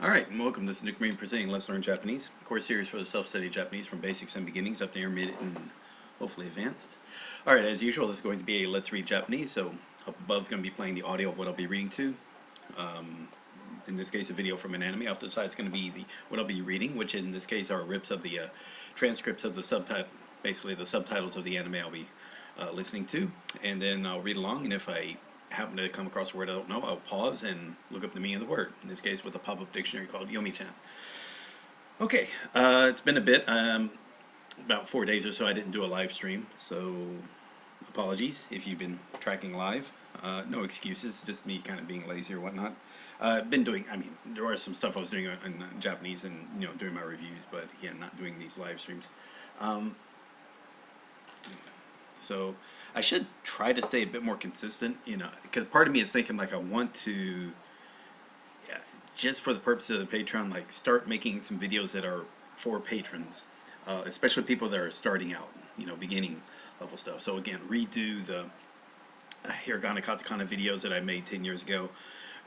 Alright, and welcome. This is Nick Marine presenting Let's Learn Japanese, a course series for the self-study Japanese from basics and beginnings up to intermediate and hopefully advanced. Alright, as usual, this is going to be a Let's Read Japanese, so up above is going to be playing the audio of what I'll be reading to. In this case, a video from an anime. Off to the side is going to be what I'll be reading, which in this case are rips of the transcripts of the subtitle, basically the subtitles of the anime I'll be listening to, and then I'll read along, and if I happen to come across a word I don't know, I'll pause and look up the meaning of the word, in this case with a pop-up dictionary called Yomi-chan. Okay, it's been a bit, about 4 days or so I didn't do a live stream, so apologies if you've been tracking live. No excuses, just me kind of being lazy or whatnot. Been doing, there was some stuff I was doing in Japanese and, doing my reviews, but again, not doing these live streams. So I should try to stay a bit more consistent, because part of me is thinking like I want to, just for the purpose of the Patreon, like start making some videos that are for patrons, especially people that are starting out, beginning level stuff. So again, redo the hiragana katakana videos that I made 10 years ago,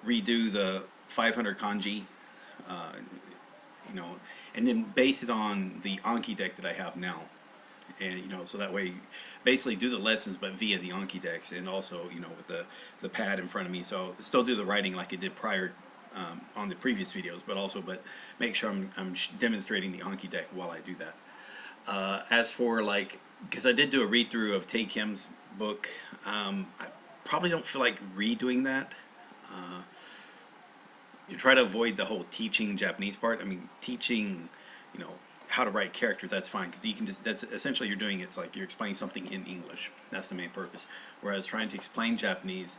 redo the 500 kanji, and then base it on the Anki deck that I have now. And so that way, basically do the lessons, but via the Anki decks, and also with the pad in front of me. So still do the writing like I did prior on the previous videos, but make sure I'm demonstrating the Anki deck while I do that. As for because I did do a read through of Tae Kim's book, I probably don't feel like redoing that. You try to avoid the whole teaching Japanese part. Teaching, how to write characters, that's fine, because you can just, that's essentially you're doing, it's like you're explaining something in English. That's the main purpose. Whereas trying to explain Japanese,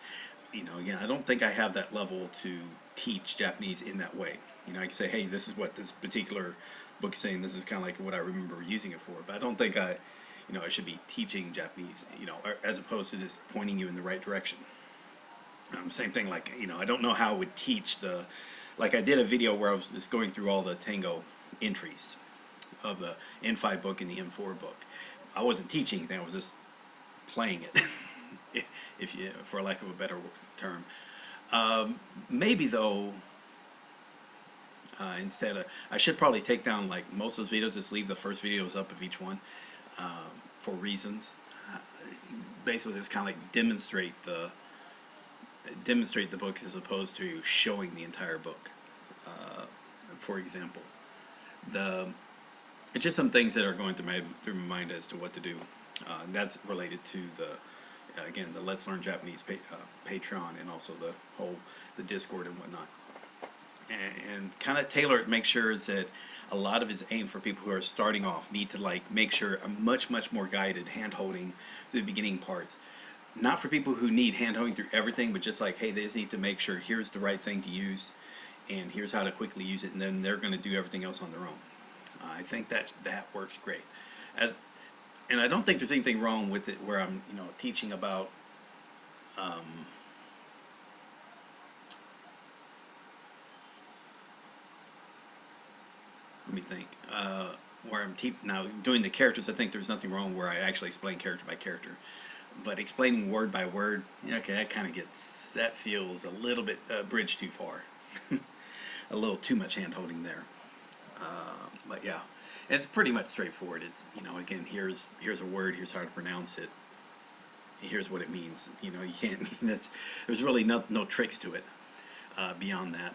again, I don't think I have that level to teach Japanese in that way. I can say, hey, this is what this particular book is saying, this is kind of like what I remember using it for, but I don't think I should be teaching Japanese, as opposed to just pointing you in the right direction. Same thing, like, I don't know how I would teach like I did a video where I was just going through all the tango entries of the N5 book and the M4 book. I wasn't teaching anything, I was just playing it, for lack of a better term. Maybe though, instead of, I should probably take down like most of those videos, just leave the first videos up of each one, for reasons. Basically, just kind of like demonstrate the book as opposed to showing the entire book. For example, it's just some things that are going through my mind as to what to do. That's related to again, the Let's Learn Japanese Patreon, and also the Discord and whatnot. And kind of tailor it, make sure is that a lot of it is aimed for people who are starting off, need to make sure a much more guided hand-holding through the beginning parts. Not for people who need hand-holding through everything, but just like, hey, they just need to make sure here's the right thing to use, and here's how to quickly use it, and then they're going to do everything else on their own. I think that works great. And I don't think there's anything wrong with it where I'm, teaching about, let me think, where I'm now doing the characters. I think there's nothing wrong where I actually explain character by character. But explaining word by word, okay, that feels a little bit bridge too far. A little too much hand-holding there. But yeah, it's pretty much straightforward. It's, again, here's a word, here's how to pronounce it, here's what it means. You can't, there's really no tricks to it beyond that.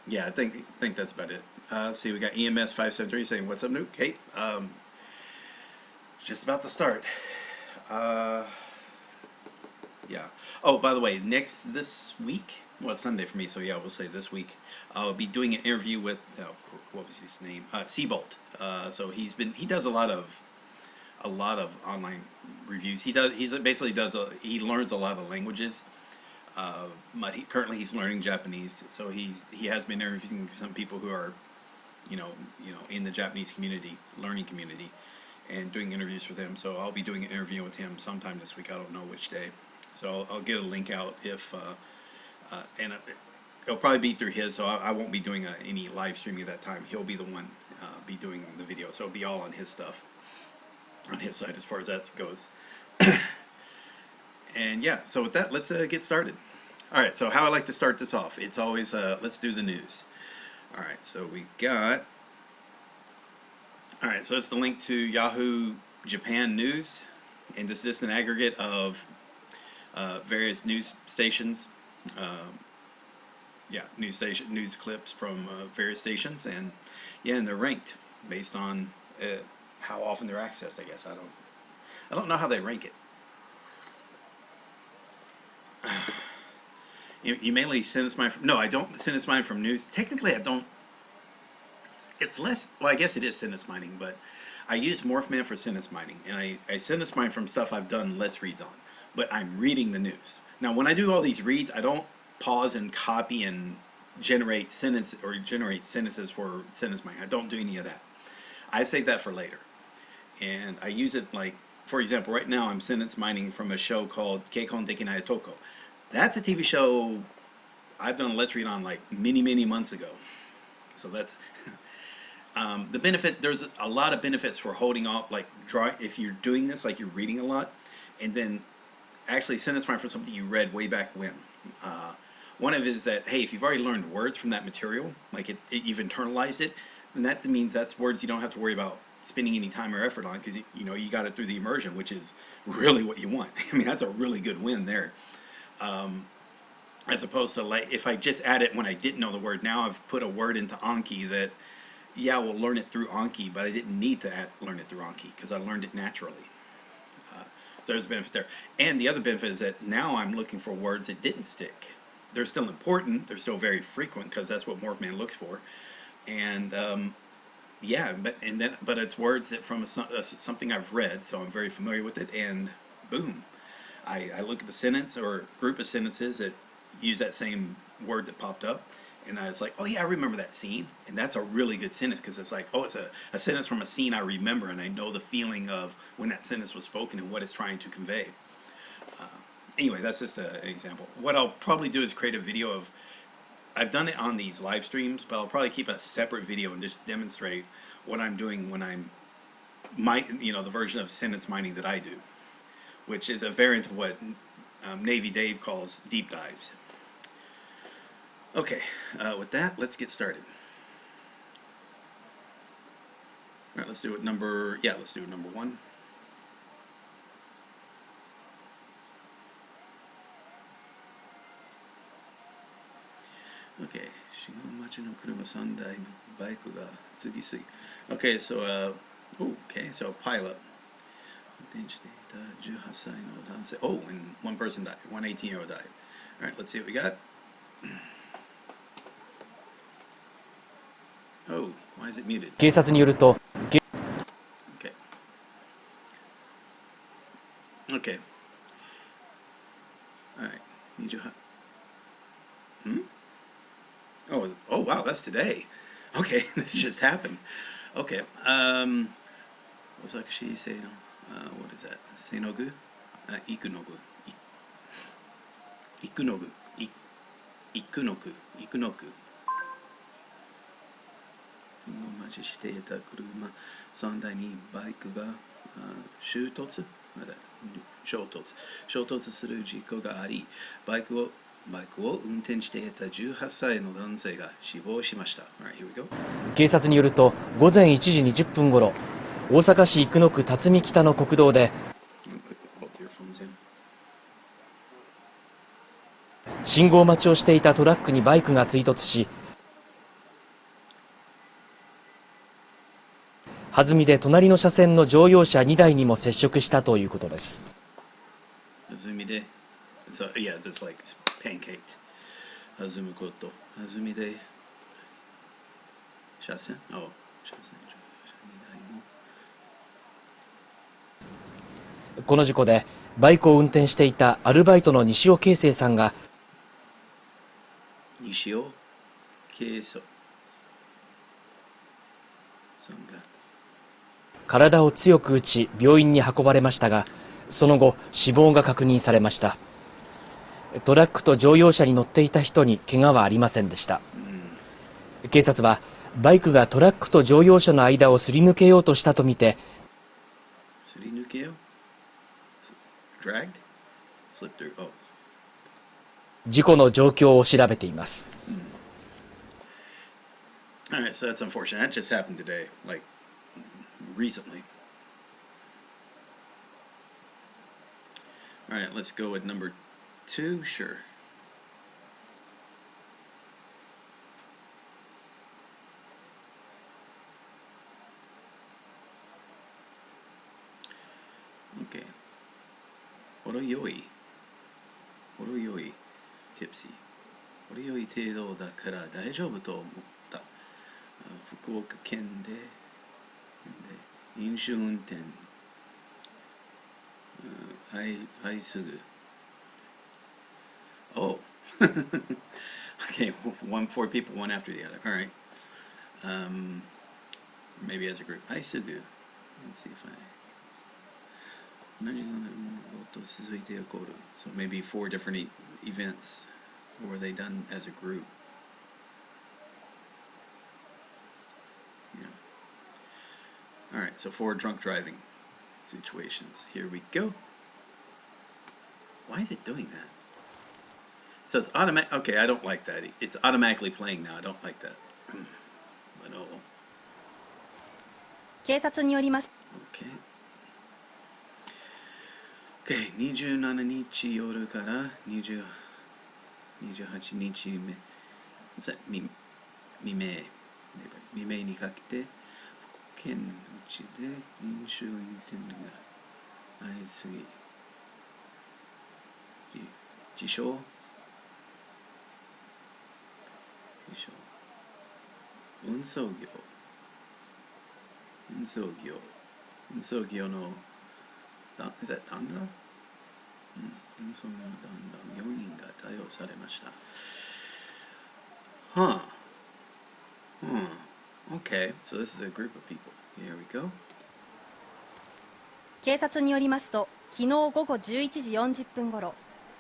Yeah, I think that's about it. Let's see, we got EMS 573 saying, "What's up, Nuke?" Hey, just about to start. Yeah. Oh, by the way, this week, well, it's Sunday for me, so yeah, we'll say this week, I'll be doing an interview with, what was his name? Seabolt. So he does a lot of online reviews. He basically he learns a lot of languages. But currently he's learning Japanese, so he has been interviewing some people who are, in the Japanese community, learning community, and doing interviews with him. So I'll be doing an interview with him sometime this week. I don't know which day. So I'll get a link out and it'll probably be through his. So I won't be doing any live streaming at that time. He'll be the one be doing the video. So it'll be all on his stuff, on his side as far as that goes. And yeah, so with that, let's get started. All right, so how I like to start this off, it's always, let's do the news. All right, so we got, all right, so it's the link to Yahoo Japan News, and this is just an aggregate of various news stations, news clips from various stations, and yeah, and they're ranked based on how often they're accessed. I guess I don't know how they rank it. You mainly send us mine from, no, I don't send us mine from news. Technically, I don't. It's less, well, I guess it is sentence mining, but I use Morphman for sentence mining, and I sentence mine from stuff I've done Let's Reads on, but I'm reading the news. Now, when I do all these reads, I don't pause and copy and generate sentences for sentence mining. I don't do any of that. I save that for later, and I use it like, for example, right now I'm sentence mining from a show called Keikon Dekinai Toko. That's a TV show I've done a Let's Read on like many months ago. So that's the benefit. There's a lot of benefits for holding off, like if you're doing this, like you're reading a lot, and then actually sentence mine for something you read way back when. One of it is that, hey, if you've already learned words from that material, like you've internalized it, then that means that's words you don't have to worry about spending any time or effort on, because you got it through the immersion, which is really what you want. I mean, that's a really good win there. As opposed to, like, if I just add it when I didn't know the word, now I've put a word into Anki that, yeah, we'll learn it through Anki, but I didn't need to learn it through Anki because I learned it naturally. So there's a benefit there. And the other benefit is that now I'm looking for words that didn't stick. They're still important. They're still very frequent because that's what Morphman looks for. And yeah, but it's words that from something I've read, so I'm very familiar with it. And boom, I look at the sentence or group of sentences that use that same word that popped up, and I was like, oh yeah, I remember that scene. And that's a really good sentence because it's like, oh, it's a sentence from a scene I remember, and I know the feeling of when that sentence was spoken and what it's trying to convey. Anyway, that's just an example. What I'll probably do is create a video of, I've done it on these live streams, but I'll probably keep a separate video and just demonstrate what I'm doing when I'm the version of sentence mining that I do, which is a variant of what Navy Dave calls deep dives. Okay, with that, let's get started. All right, let's do it number 1. Okay, okay, so so pilot. Oh, and one person died. 18-year-old died. All right, let's see what we got. Oh, why is it muted? 警察によると Okay. All right. Oh wow, that's today. Okay, this just happened. Okay. What's actually say no? What is that? Seinogu? Ikunogu. Ikunogu. Ikunoku. Ikunoku. 待ちしていた車3台にバイクが衝突する事故があり、バイクを運転していた18歳の男性が死亡しました。Alright, here we go. 警察によると午前1時20分ごろ、大阪市生野区辰巳北の国道で信号待ちをしていたトラックにバイクが追突し、弾みで隣の車線の乗用車2台にも接触したということです。弾みで、yeah, it's like pancaked. 弾むこと、弾みで車線、車線2台も。この事故でバイクを運転していたアルバイトの西尾啓生さんが体を強く打ち病院に運ばれましたが、その後死亡が確認されました。トラックと乗用車に乗っていた人に怪我はありませんでした。警察はバイクがトラックと乗用車の間をすり抜けようとしたとみて、すり抜けよう？Dragged? Slipped through. Oh. 事故の状況を調べています。Alright, so that's unfortunate. That just happened today, like recently. Alright, let's go with number 2, sure. Okay. ほろ酔い。ほろ酔い。tipsy。ほろ酔い程度だから大丈夫と思った。福岡県で飲酒運転相次ぐ。Oh. Okay, four people, one after the other. All right. Maybe as a group. 相次ぐ. Let's see if I... So maybe 4 different events. Or were they done as a group? Yeah. Alright, so 4 drunk driving situations. Here we go. Why is it doing that? So it's automatic. Okay, I don't like that. It's automatically playing now. I don't like that. But oh. 警察によります。Okay. Okay, 27日夜から28日目。未明にかけて福岡県内で飲酒運転が相次ぎ、自称運送業のis that 旦那？運送業の旦那4人が逮捕されました。Huh. Okay, so this is a group of people. Here we go. 警察によりますと、昨日午後11時40分ごろ、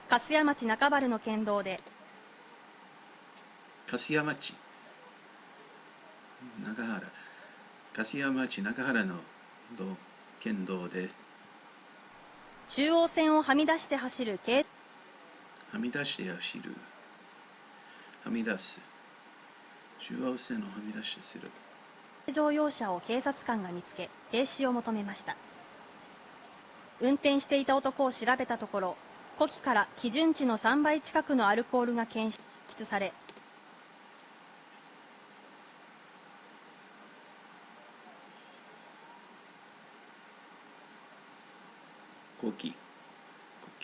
粕屋町中原の県道で、粕屋町中原の県道で中央線をはみ出して走る中央線をはみ出してする乗用車を警察官が見つけ、停止を求めました。運転していた男を調べたところ、呼気から基準値の3倍近くのアルコールが検出され、呼気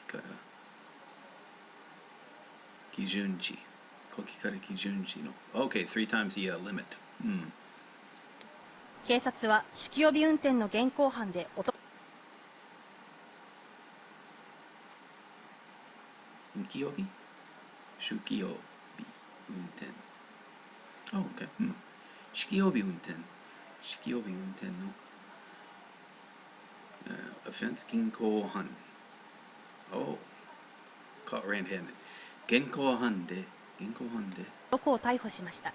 から基準値の OK, 3 times the limit、警察は酒気帯び運転の現行犯で酒気帯び運転 OK、酒気帯び運転のoffense 現行犯 caught red-handed 現行犯で男を逮捕しました。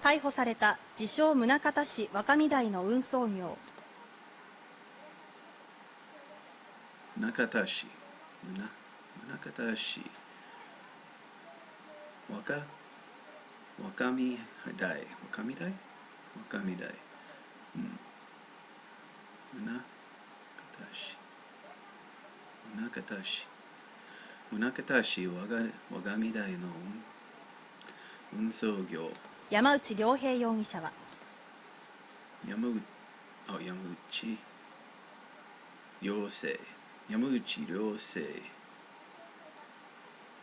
逮捕された自称宗像市若見台の運送業宗像市若見台宗像市若見台の運送業山内良平容疑者は山内良生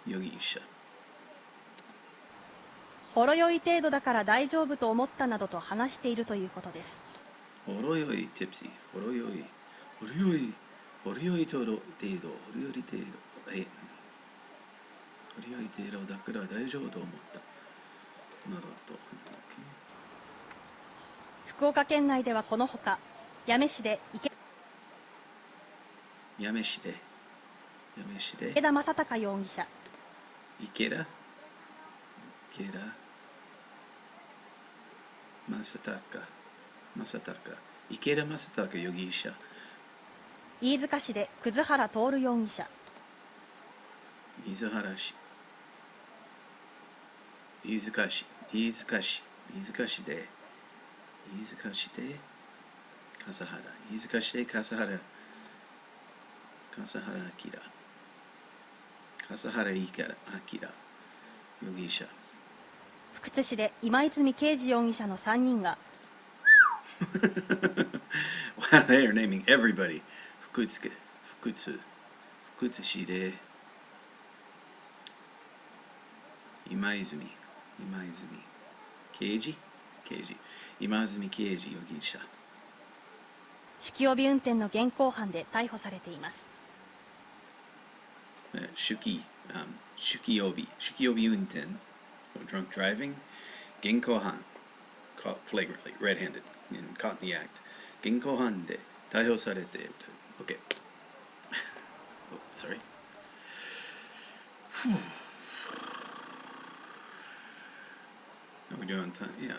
容疑者ほろ酔い程度だから大丈夫と思ったなどと話しているということです。ほろ酔い tipsy ほろ酔い程度だから大丈夫と思ったなどと、福岡県内ではこのほか八女市で池田正孝容疑者池田正孝容疑者飯塚市で葛原徹容疑者水原市飯塚市飯塚市飯塚市で飯塚市で笠原飯塚市で笠原明笠原明容疑者福津市で今泉圭司容疑者の3人が Wow, they are naming everybody. 福津市で今泉刑事今泉刑事容疑者酒気帯び運転の現行犯で逮捕されています。酒気帯び運転 drunk driving 現行犯 caught flagrantly red-handed and caught in the act 現行犯で逮捕されて OK oh, sorry we're doing time yeah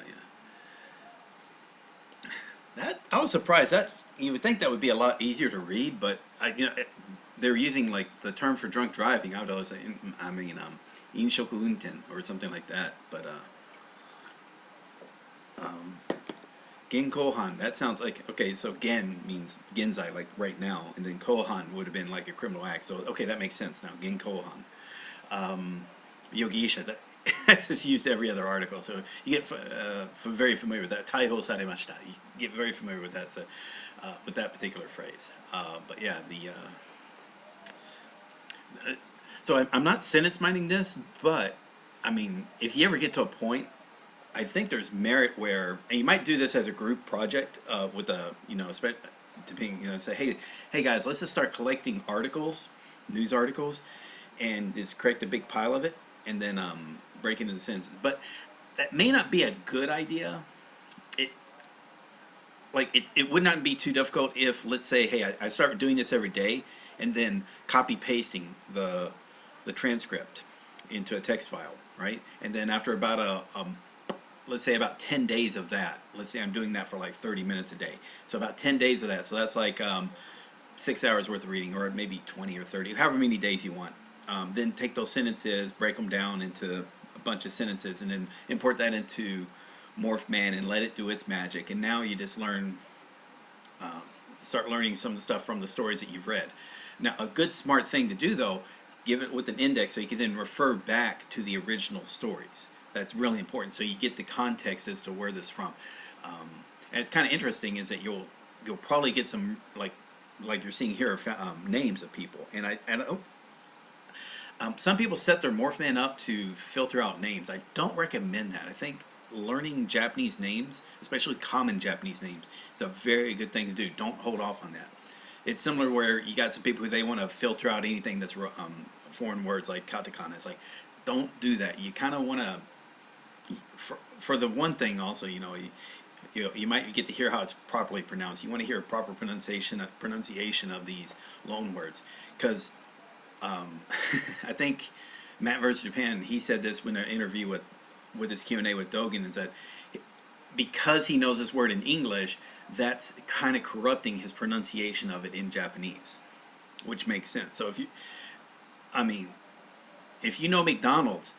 that I was surprised that you would think that would be a lot easier to read but they're using like the term for drunk driving. I would always say, inshoku unten or something like that. But genkohan, that sounds like okay. So gen means genzai, like right now, and then kohan would have been like a criminal act. So okay, that makes sense now. Genkohan, yogisha. That's just used every other article. So you get very familiar with that. Taiho saremashita. You get very familiar with that. So, with that particular phrase. But yeah, so I'm not sentence minding this, but I mean, if you ever get to a point, I think there's merit where, and you might do this as a group project with a, say, hey guys, let's just start collecting articles, news articles, and just create a big pile of it, and then break it into sentences. But that may not be a good idea. It would not be too difficult if, let's say, hey, I start doing this every day, and then copy pasting the transcript into a text file, right? And then after about let's say about 10 days of that, let's say I'm doing that for like 30 minutes a day. So about 10 days of that, so that's like 6 hours worth of reading, or maybe 20 or 30, however many days you want. Then take those sentences, break them down into a bunch of sentences, and then import that into Morphman and let it do its magic. And now you just start learning some of the stuff from the stories that you've read. Now, a good smart thing to do, though, give it with an index so you can then refer back to the original stories. That's really important, so you get the context as to where this is from. And it's kind of interesting is that you'll probably get some like you're seeing here names of people. And some people set their Morphman up to filter out names. I don't recommend that. I think learning Japanese names, especially common Japanese names, is a very good thing to do. Don't hold off on that. It's similar where you got some people who they want to filter out anything that's foreign words like katakana. It's like, don't do that. You kind of want to, for the one thing also, you might get to hear how it's properly pronounced. You want to hear a proper pronunciation of these loan words. Because I think Matt vs. Japan, he said this in an interview with his Q&A with Dogen, is that because he knows this word in English, that's kind of corrupting his pronunciation of it in Japanese, which makes sense. So if you know McDonald's,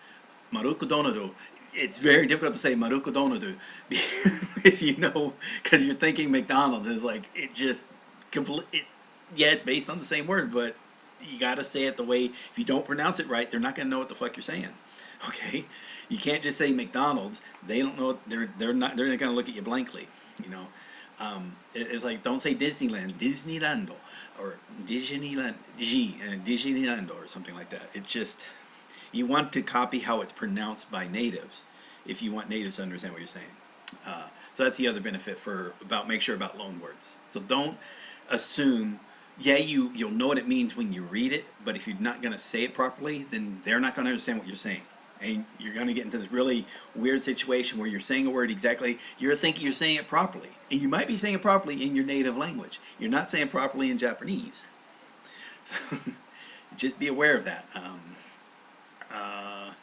Maruku Donodo, it's very difficult to say Maruku Donodo if you know, because you're thinking McDonald's is like, it's based on the same word, but you got to say it the way, if you don't pronounce it right, they're not going to know what the fuck you're saying. Okay? You can't just say McDonald's. They don't know. They're not going to look at you blankly. It's like, don't say Disneyland, Disneylando, or Disneyland, Disneylando, or something like that. It's just, you want to copy how it's pronounced by natives if you want natives to understand what you're saying. So that's the other benefit make sure about loan words. So don't assume, you'll know what it means when you read it, but if you're not going to say it properly, then they're not going to understand what you're saying. And you're going to get into this really weird situation where you're saying a word exactly, you're thinking you're saying it properly. And you might be saying it properly in your native language. You're not saying it properly in Japanese. So just be aware of that.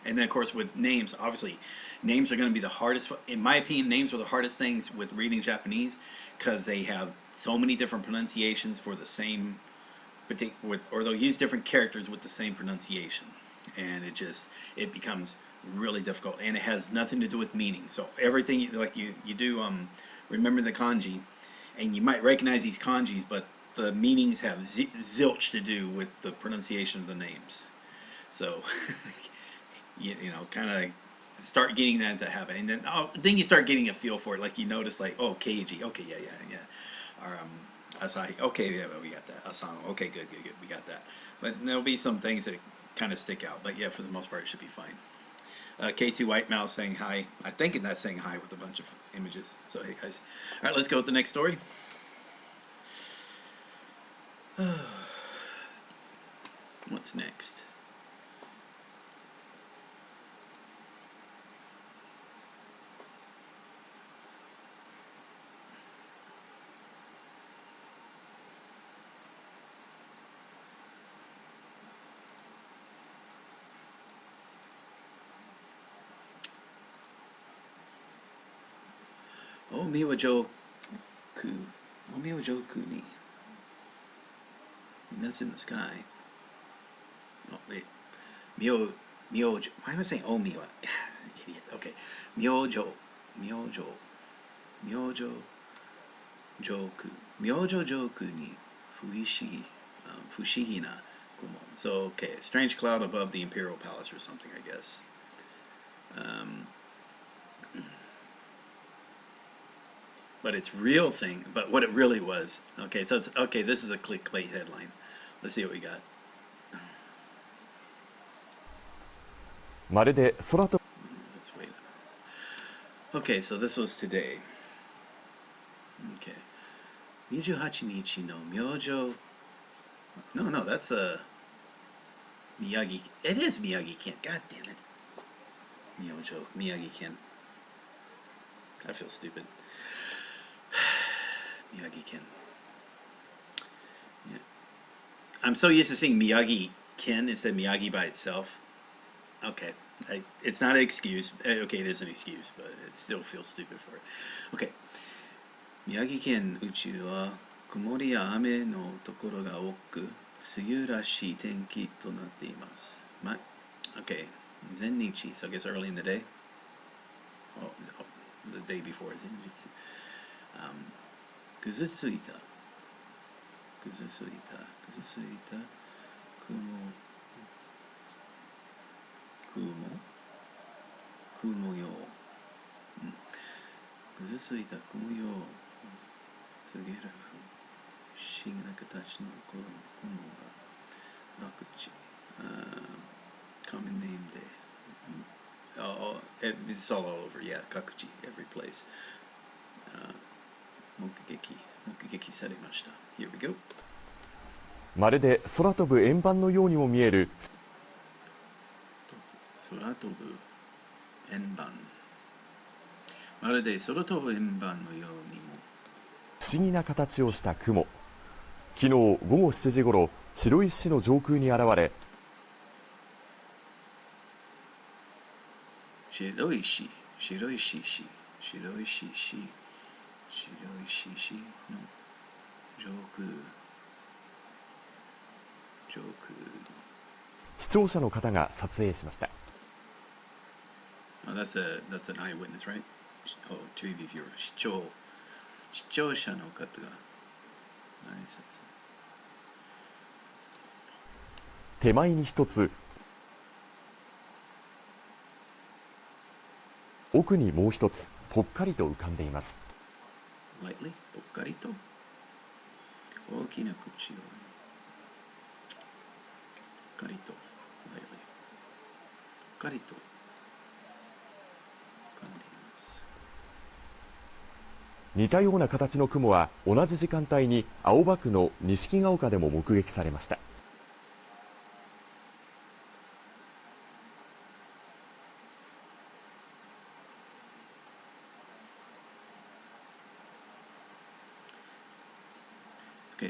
And then, of course, with names, obviously, names are going to be the hardest. In my opinion, names are the hardest things with reading Japanese because they have so many different pronunciations for the same, or they'll use different characters with the same pronunciation. and it becomes really difficult, and it has nothing to do with meaning. So everything like you do remember the kanji, and you might recognize these kanjis, but the meanings have zilch to do with the pronunciation of the names. So you know, kind of start getting that into habit, and then you start getting a feel for it. Like you notice, like, oh, Keiji, okay, yeah, or Asahi, okay, yeah, we got that. Asano, okay, good, we got that. But there'll be some things that kind of stick out, but yeah, for the most part, it should be fine. K2 White Mouse saying hi. I think that's saying hi with a bunch of images. So hey guys, all right, let's go with the next story. What's next? Omiwajoku. Omiwajoku ni. That's in the sky. Oh, wait. Myojo. Why am I saying Omiwa? Idiot. Okay. Myojo. Myojo Joku. Myojo Joku ni fushigi na kumo. So, okay. Strange cloud above the Imperial Palace or something, I guess. But it's real thing, but what it really was. Okay, so it's, okay, this is a clickbait headline. Let's see what we got. まるで空と Let's wait. Okay, so this was today. Okay. 28日の明星 No, that's Miyagi. It is Miyagi Ken. God damn it. Miyagi Ken. I feel stupid. Miyagi Ken. Yeah. I'm so used to seeing Miyagi Ken instead of Miyagi by itself. Okay. It's not an excuse. Okay, it is an excuse, but it still feels stupid for it. Okay. 宮城県宇宙は曇りや雨のところが多く、梅雨らしい天気となっています。Okay. 前日, so I guess early in the day. Oh, the day before is in it. ぐずついた雲よ、ぐずついた雲よ、告げる不思議な形の雲が各地、common nameで、it's all over, yeah, 各地, every place. 目撃されました。Here we go. まるで空飛ぶ円盤のようにも見える空飛ぶ円盤。まるで空飛ぶ円盤のようにも不思議な形をした雲。昨日午後7時ごろ、白石市の上空に現れ、白石市の上空。視聴者の方が撮影しました。Oh, that's an eyewitness, right? Oh, TV viewer. 視聴者の方が。手前に一つ、奥にもう一つ、ぽっかりと浮かんでいます。Lightly? ぽっかりと。大きな口を。ぽっかりと。Lightly. ぽっかりと。浮かんでいます。似たような形の雲は同じ時間帯に青葉区の錦ヶ丘でも目撃されました。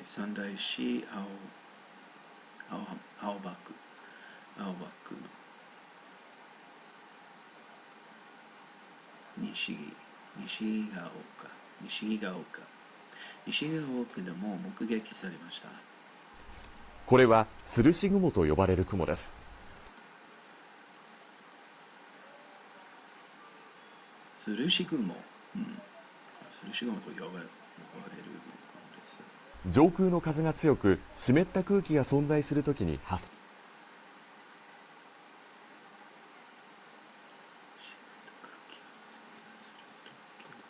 三大市青葉区の西ヶ丘でも目撃されました。これは吊るし雲と呼ばれる雲です。吊るし雲、吊るし雲と呼ばれるものです。上空の風が強く湿った空気が存在するときに発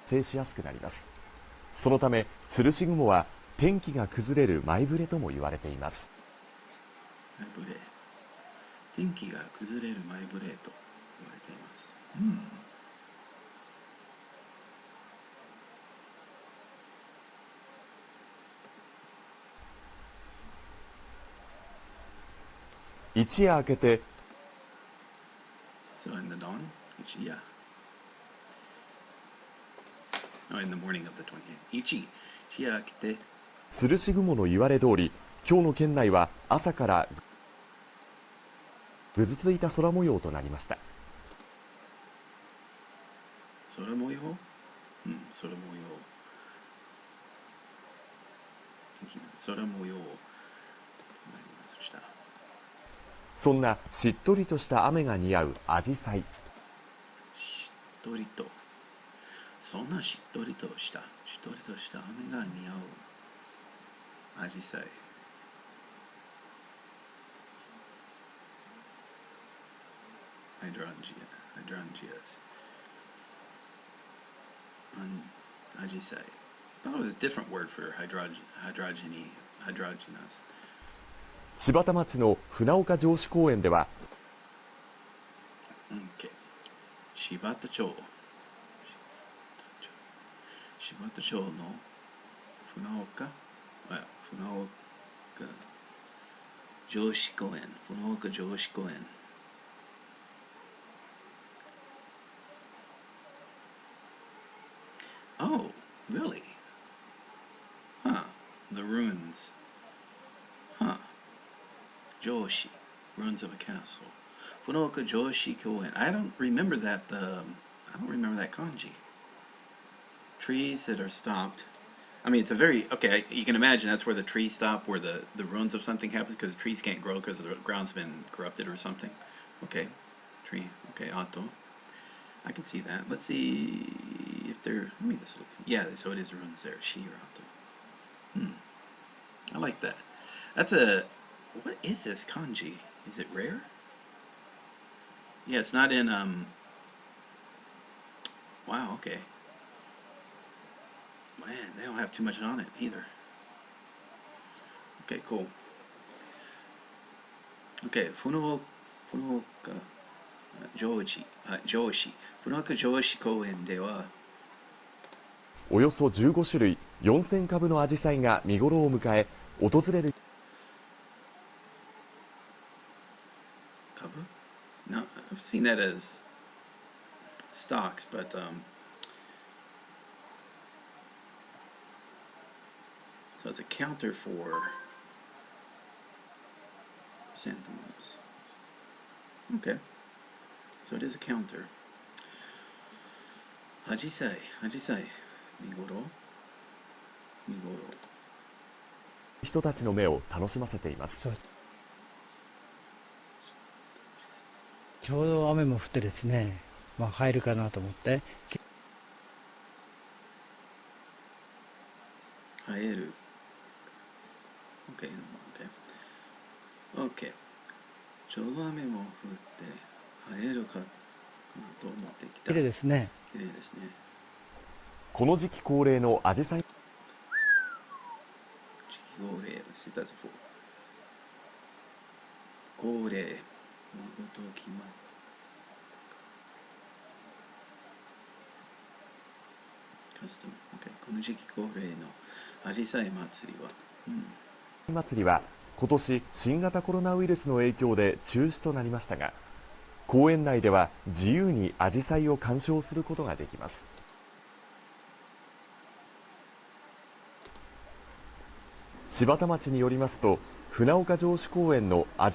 生しやすくなります。そのため吊るし雲は天気が崩れる前触れとも言われています。前触れ、天気が崩れる前触れと言われています。一夜明けて So in the dawn, yeah. Oh, in the morning of the 28th. 一夜明けて、吊るし雲の言われ通り、今日の県内は朝からぐずついた空模様となりました。空模様、空模様。空模様となりました。そんなしっとりとした雨が似合うアジサイ。しっとりと、そんなしっとりとした雨が似合うアジサイ。hydrangeas. Ajisai. I thought it was a different word for hydrogenous. 柴田町の船岡城址公園では Okay. 柴田町の船岡城址公園。Oh, really? Huh. The ruins. Huh. Joshi. Ruins of a castle. Funoka Joshi Koen. I don't remember that kanji. Trees that are stopped. I mean, it's a very... Okay, you can imagine that's where the trees stop, where the ruins of something happens, because the trees can't grow because the ground's been corrupted or something. Okay. Tree. Okay, Ato. I can see that. Let's see if they're... Let me just look. Yeah, so it is ruins there. Shirato. I like that. That's a... What is this kanji? Is it rare? Yeah, it's not in... Wow, okay. Man, they don't have too much on it either. Okay, cool. Okay, Funoka... Joshi 船岡城址公園ではおよそ15種類4000株のアジサイが見頃を迎え、訪れる株 No, I've seen that as stocks, but so it's a counter for chrysanthemums. Okay. So it is a counter. Ajisai. 見頃人たちの目を楽しませています。ちょうど雨も降ってですね、入るかなと思って。生える。OK。ちょうど雨も降って生えるかなと思ってきた。綺麗ですね。綺麗ですね。この時期恒例のアジサイ。時期恒例。Let's see if that's a full. 恒例。のこと決まった。カスタム。OK。この時期恒例のアジサイ祭りは。祭りは今年新型コロナウイルスの影響で中止となりましたが、公園内では自由にアジサイを鑑賞することができます。柴田町によりますと、船岡城址公園のア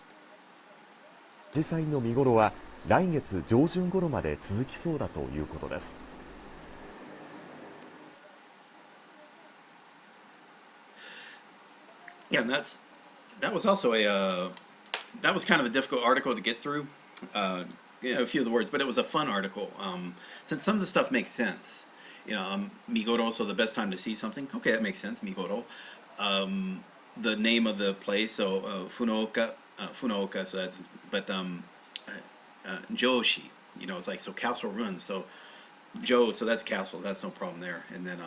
ジサイの見頃は来月上旬頃まで続きそうだということです。Yeah, and that was also that was kind of a difficult article to get through. a few of the words, but it was a fun article. Since some of the stuff makes sense, Migoro, so the best time to see something. Okay, that makes sense, Migoro. The name of the place, so Funaoka, so that's, but Joshi, it's like, so castle ruins, so so that's castle, that's no problem there. And then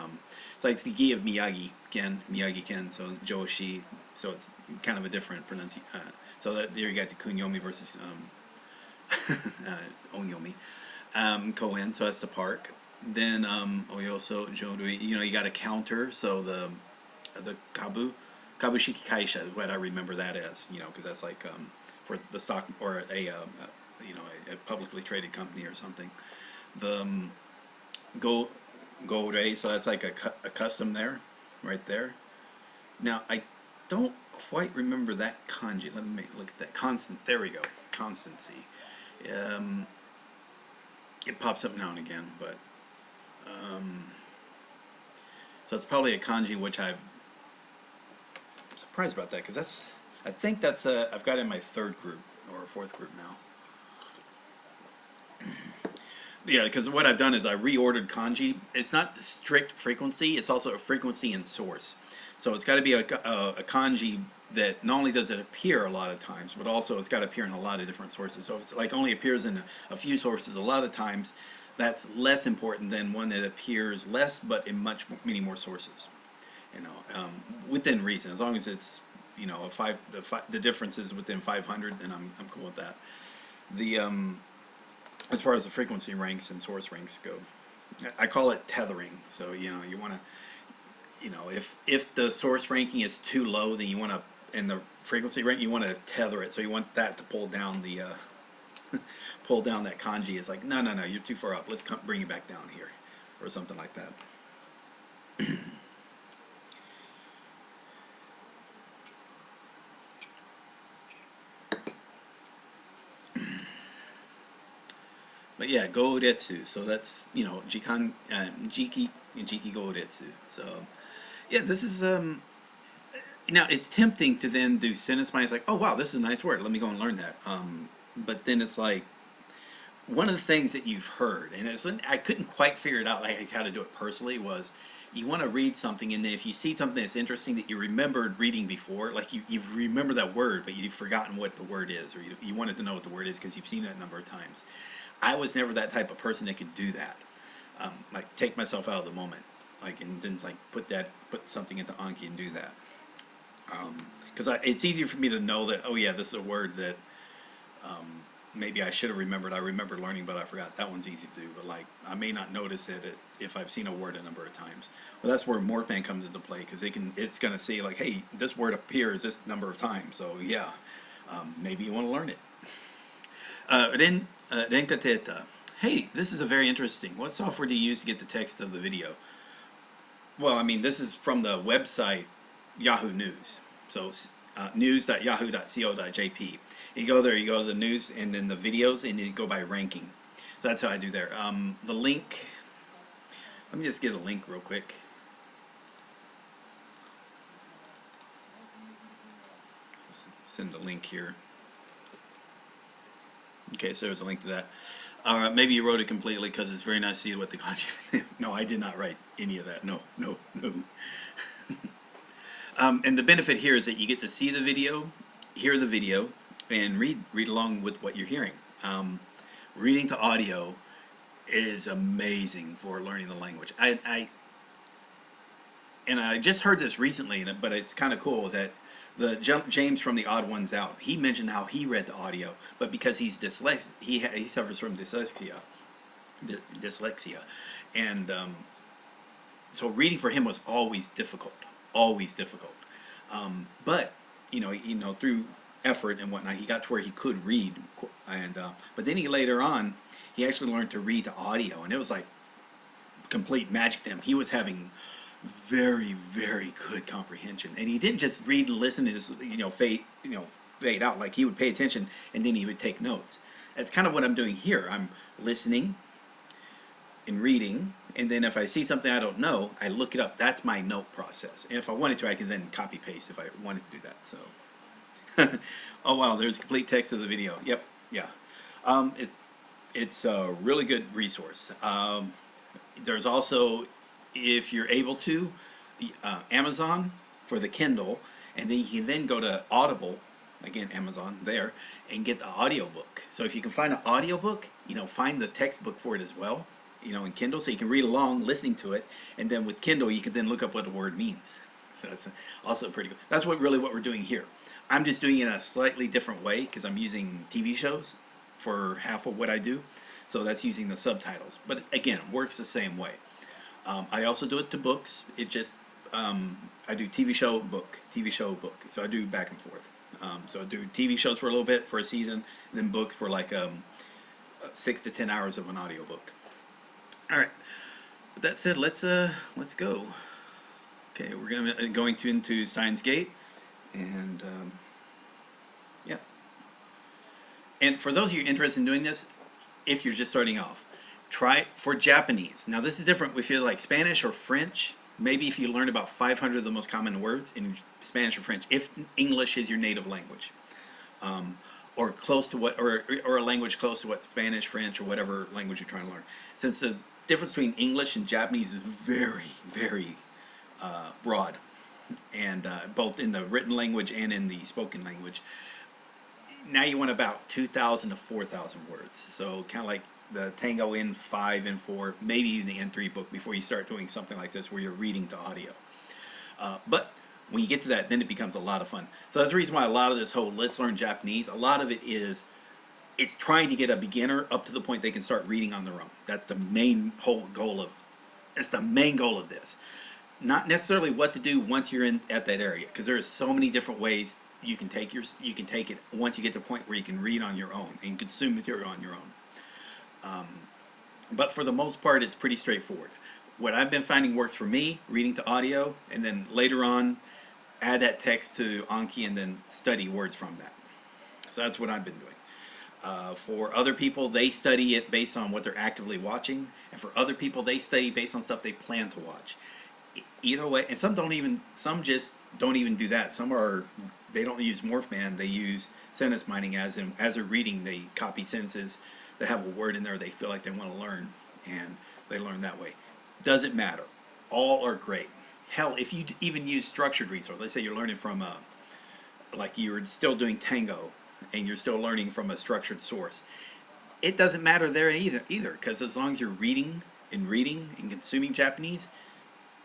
it's like Sigi of Miyagi-ken, so Joshi, so it's kind of a different pronunciation. So there you got the Kunyomi versus Onyomi. Koen, so that's the park. Then Oyoso, Jodui, you got a counter, so the Kabushiki Kaisha, what I remember that as, because that's like for the stock or a publicly traded company or something. The Go-Rei, so that's like a custom there, right there. Now, I don't quite remember that kanji. Let me look at that. Constant, there we go. Constancy. It pops up now and again, but so it's probably a kanji which I'm surprised about that, because I think that's I've got it in my third group or fourth group now. Yeah, because what I've done is I reordered kanji. It's not strict frequency, it's also a frequency and source. So it's got to be a kanji that not only does it appear a lot of times, but also it's got to appear in a lot of different sources. So if it's like only appears in a few sources a lot of times, that's less important than one that appears less but in many more sources. Within reason, as long as it's the difference is within 500, then I'm cool with that. The as far as the frequency ranks and source ranks go, I call it tethering. So you want to, if the source ranking is too low, then you want to, in the frequency rank, you want to tether it. So you want that to pull down the pull down that kanji. It's like, no, you're too far up. Let's bring it back down here, or something like that. But yeah, Goretsu. So that's Jiki Goretsu. So yeah, this is now it's tempting to then do sentence mining. It's like, oh wow, this is a nice word. Let me go and learn that. But then it's like one of the things that you've heard, and I couldn't quite figure it out, like how to do it personally, was you want to read something, and then if you see something that's interesting that you remembered reading before, like you remember that word, but you've forgotten what the word is, or you wanted to know what the word is because you've seen it a number of times. I was never that type of person that could do that. Like take myself out of the moment, like, and then like put something into Anki and do that. Because it's easier for me to know that, oh yeah, this is a word that maybe I should have remembered. I remember learning, but I forgot. That one's easy to do. But like, I may not notice it if I've seen a word a number of times. Well, that's where Morphman comes into play, because it's going to say like, hey, this word appears this number of times. So yeah, maybe you want to learn it. Renkateta. Hey, this is a very interesting. What software do you use to get the text of the video? Well, I mean, this is from the website Yahoo News. So news.yahoo.co.jp. You go there, you go to the news, and then the videos, and you go by ranking. So that's how I do there. The link. Let me just get a link real quick. Send a link here. Okay, so there's a link to that. Maybe you wrote it completely because it's very nice to see what the kanji. No, I did not write any of that. No. And the benefit here is that you get to see the video, hear the video, and read along with what you're hearing. Reading to audio is amazing for learning the language. I just heard this recently, but it's kind of cool that James from the Odd Ones Out, he mentioned how he read the audio, but because he's dyslexic, he suffers from dyslexia, and so reading for him was always difficult. But through effort and whatnot, he got to where he could read, and but then later on, he actually learned to read to audio, and it was like complete magic to him. He was having very, very good comprehension, and he didn't just read and listen and just fade out. Like, he would pay attention and then he would take notes. That's kind of what I'm doing here. I'm listening and reading, and then if I see something I don't know, I look it up. That's my note process, and if I wanted to, I can then copy paste if I wanted to do that. So oh wow, there's complete text of the video. Yep. Yeah. It's a really good resource. There's also, if you're able to, Amazon for the Kindle, and then you can then go to Audible, again Amazon there, and get the audiobook. So if you can find an audiobook, find the textbook for it as well, in Kindle, so you can read along listening to it, and then with Kindle you can then look up what a word means. So that's also pretty good. That's what we're doing here. I'm just doing it in a slightly different way because I'm using TV shows for half of what I do. So that's using the subtitles. But again, it works the same way. I also do it to books. It just, I do TV show, book. So I do back and forth. So I do TV shows for a little bit, for a season, and then books for like 6 to 10 hours of an audiobook. All right. With that said, let's go. Okay, we're going into Steins Gate, and yeah. And for those of you interested in doing this, if you're just starting off, try for Japanese. Now this is different if you're like Spanish or French. Maybe if you learn about 500 of the most common words in Spanish or French, if English is your native language, or close to what, or a language close to what Spanish, French, or whatever language you're trying to learn. Since the difference between English and Japanese is very, very broad, and both in the written language and in the spoken language. Now you want about 2,000 to 4,000 words. So kind of like the Tango N5, N4, maybe even the N3 book before you start doing something like this where you're reading to audio. But when you get to that, then it becomes a lot of fun. So that's the reason why a lot of this whole Let's Learn Japanese, a lot of it is, it's trying to get a beginner up to the point they can start reading on their own. That's the main goal of this. Not necessarily what to do once you're at that area, because there are so many different ways you can take it once you get to the point where you can read on your own and consume material on your own. But for the most part, it's pretty straightforward. What I've been finding works for me, reading to audio, and then later on add that text to Anki and then study words from that. So that's what I've been doing. For other people, they study it based on what they're actively watching, and for other people, they study based on stuff they plan to watch. Either way, and some just don't even do that. They don't use Morphman, they use sentence mining, as they're reading, they copy sentences that have a word in there they feel like they want to learn, and they learn that way. Doesn't matter. All are great. Hell, if you even use structured resource, let's say you're learning from like you're still doing Tango, and you're still learning from a structured source, it doesn't matter there either, because as long as you're reading and consuming Japanese,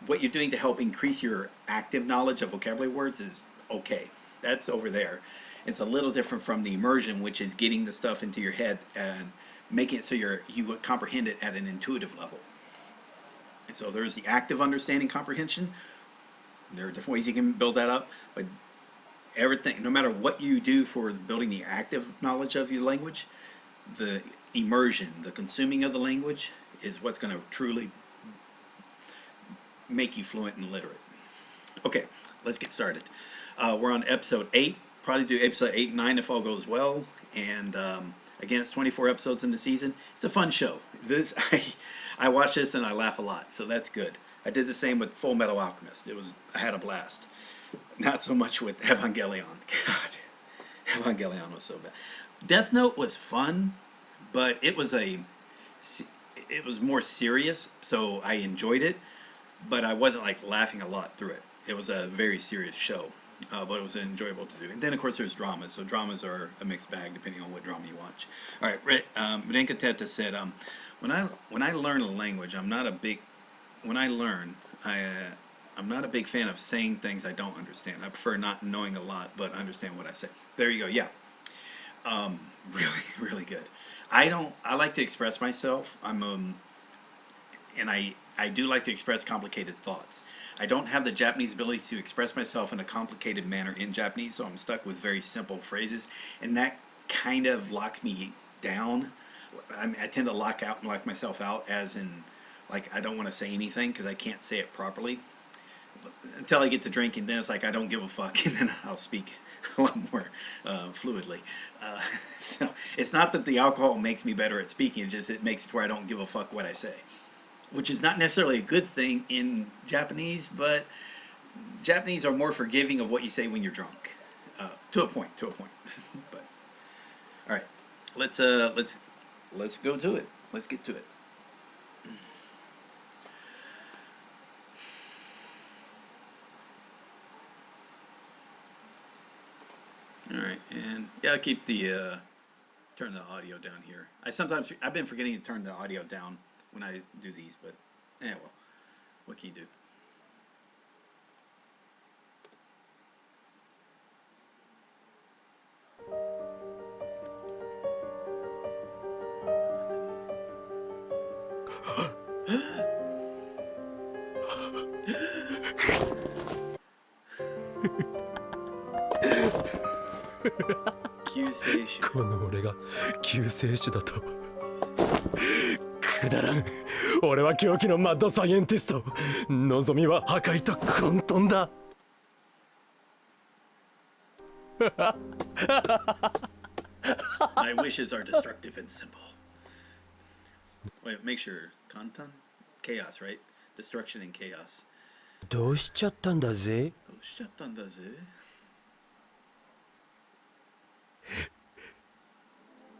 what you're doing to help increase your active knowledge of vocabulary words is okay. That's over there. It's a little different from the immersion, which is getting the stuff into your head and making it so you would comprehend it at an intuitive level. And so there's the active understanding comprehension. There are different ways you can build that up, but everything, no matter what you do for building the active knowledge of your language, the immersion, the consuming of the language, is what's going to truly make you fluent and literate. Okay, let's get started. We're on episode 8. Probably do episode 8 and 9 if all goes well. And again, it's 24 episodes in the season. It's a fun show. I watch this and I laugh a lot, so that's good. I did the same with Full Metal Alchemist. I had a blast. Not so much with Evangelion. God, Evangelion was so bad. Death Note was fun, but it was more serious, so I enjoyed it. But I wasn't like laughing a lot through it. It was a very serious show, but it was enjoyable to do. And then of course there's dramas. So dramas are a mixed bag depending on what drama you watch. All right, Renka Teta said, when I learn a language, I'm not a big fan of saying things I don't understand. I prefer not knowing a lot, but understand what I say. There you go. Yeah, really, really good. I like to express myself. And I do like to express complicated thoughts. I don't have the Japanese ability to express myself in a complicated manner in Japanese, so I'm stuck with very simple phrases, and that kind of locks me down. I tend to lock myself out, as in, like, I don't want to say anything because I can't say it properly until I get to drinking. Then it's like I don't give a fuck, and then I'll speak a lot more fluidly. So it's not that the alcohol makes me better at speaking, it makes it where I don't give a fuck what I say, which is not necessarily a good thing in Japanese, but Japanese are more forgiving of what you say when you're drunk, to a point. But all right, let's let's go to it. Let's get to it. All right, and yeah, I'll keep the turn the audio down here. I've been forgetting to turn the audio down when I do these, but well, what can you do?救世主。この俺が救世主だと。くだらん。俺は狂気のマッドサイエンティスト。望みは破壊と混沌だ。My wishes are destructive and simple. Wait, make sure. Kantan? Chaos, right? Destruction and chaos. どうしちゃったんだぜ。どうしちゃったんだぜ。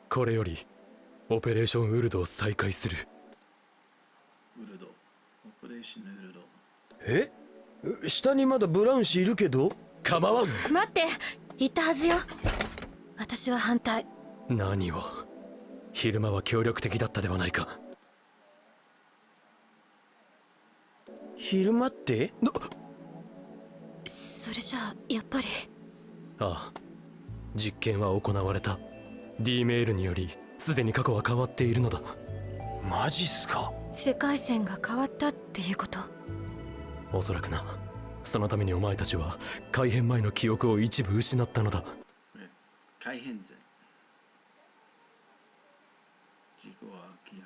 これよりオペレーションウルドを再開する。ウルド。オペレーションウルド。え？下にまだブラウン氏いるけど。構わん。待って、言ったはずよ。私は反対。何を。昼間は協力的だったではないか。昼間って？それじゃあやっぱり。ああ、実験は行われた。D メールによりすでに過去は変わっているのだ。マジっすか。世界線が変わったっていうこと。おそらくな。そのためにお前たちは改変前の記憶を一部失ったのだ。改変前。自己は諦め。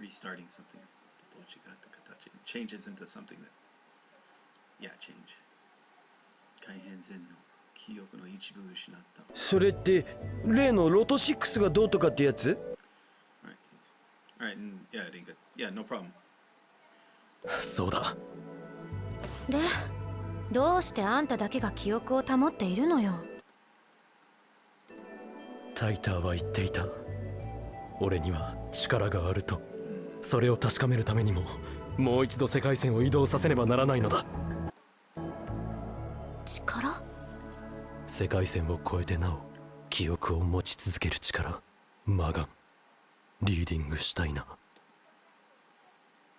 Restarting something. どう違った形。Changes into something that. Yeah, change. 改変前の記憶の一部を失った。それって例のロト6がどうとかってやつ？ Alright, yeah, I didn't get. Yeah, no problem. そうだ。で、どうしてあんただけが記憶を保っているのよ。タイターは言っていた。俺には力があると。それを確かめるためにももう一度世界線を移動させねばならないのだ。力？世界線を越えてなお記憶を持ち続ける力。マガンリーディングしたいな。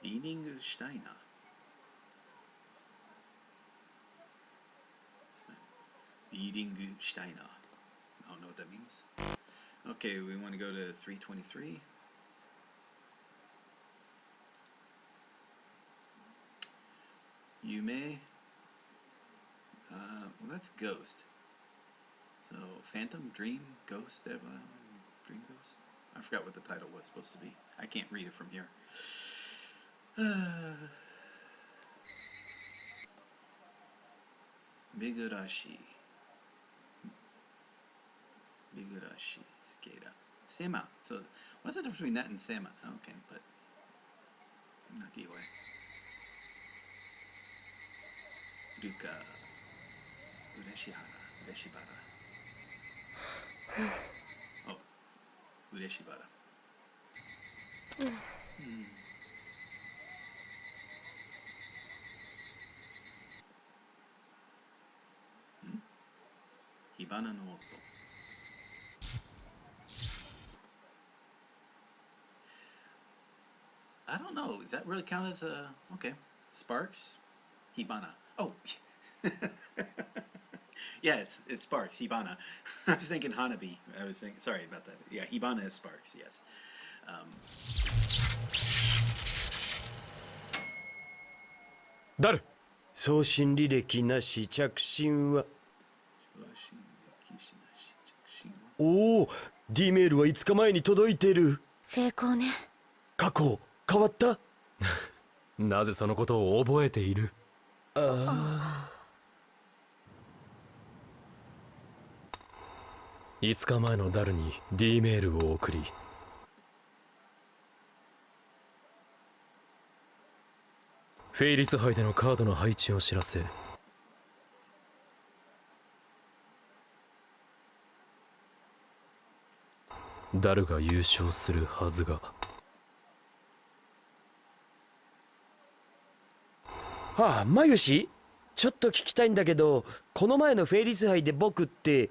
リーディングしたいな。リーディングしたいな。I don't know what that means. Okay, we want to go to 323. Yume. Well, that's ghost. So, phantom, dream, ghost, dream ghost. I forgot what the title was supposed to be. I can't read it from here. Bigurashi. Bigurashi. Skata. Sema. So, what's the difference between that and Sema? Okay, but. Not the way. Ruka. Ureshihara. Ureshibara. Oh. Ureshibara. Hibana no oto. I don't know. Does that really count as a... Okay. Sparks? Hibana. Oh. Yeah, it's Sparks. Hibana. I was thinking Hanabi. Sorry about that. Yeah, Hibana is Sparks, yes. ダル。送信履歴なし。着信は。おお、D メールは5日前に届いてる。成功ね。過去変わった？なぜそのことを覚えている？5日前のダルに D メールを送り、フェイリス杯でのカードの配置を知らせ、ダルが優勝するはずが。ああ、マヨシ、ちょっと聞きたいんだけど、この前のフェイリス杯で僕って。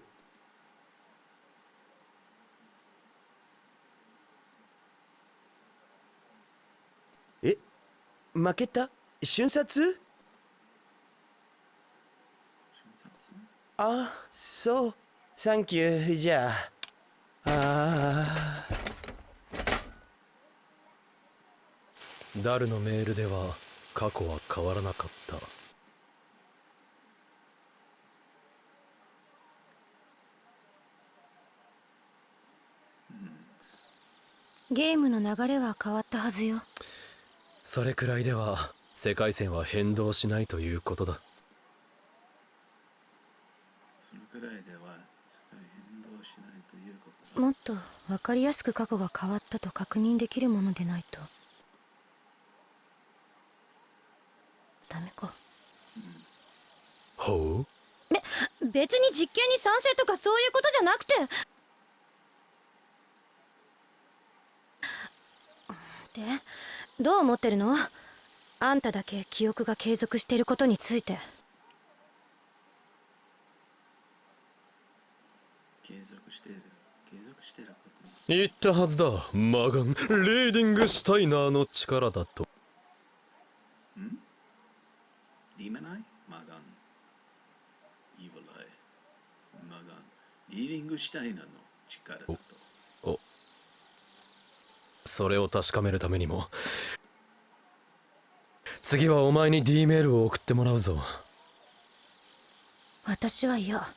え、負けた？瞬殺？あ、そう。サンキュー。じゃあ。ダルのメールでは過去は変わらなかった。ゲームの流れは変わったはずよ。それくらいでは世界線は変動しないということだ。そのくらいでは世界変動しないということだ。もっと分かりやすく過去が変わったと確認できるものでないとダメか。ほう？別に実験に賛成とかそういうことじゃなくて。で、どう思ってるの？あんただけ記憶が継続していることについて。継続してること。言ったはずだ。マガン、リーディングシュタイナーの力だと。ディーマンアイ、マガン、イーヴルアイ、マガン、リーディングシュタイナーの力だと。お、それを確かめるためにも次はお前に D メールを送ってもらうぞ。私は嫌。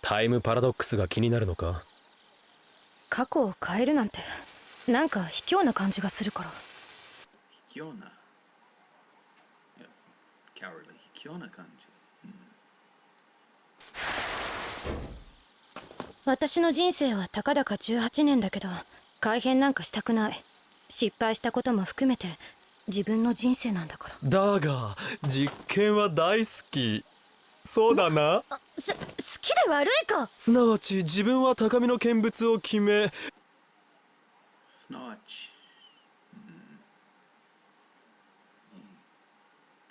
タイムパラドックスが気になるのか？過去を変えるなんてなんか卑怯な感じがするから。卑怯な、いや、cowardly、卑怯な感じ。私の人生はたかだか18年だけど改変なんかしたくない。失敗したことも含めて自分の人生なんだから。だが実験は大好き。そうだな。好きで悪いか。すなわち自分は高みの見物を決め、すなわち、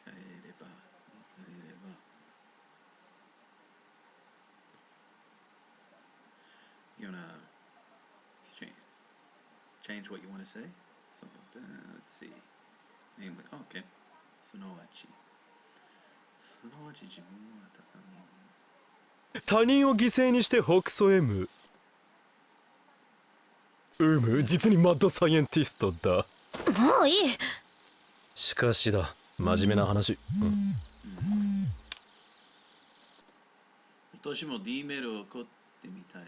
変えれば。You wanna change what you want to say? Something like that. Let's see. Anyway, okay. すなわち自分は高み。他人を犠牲にして北総 M。実にマッドサイエンティストだ。もういい。しかしだ、真面目な話。私も D メールを送ってみたい。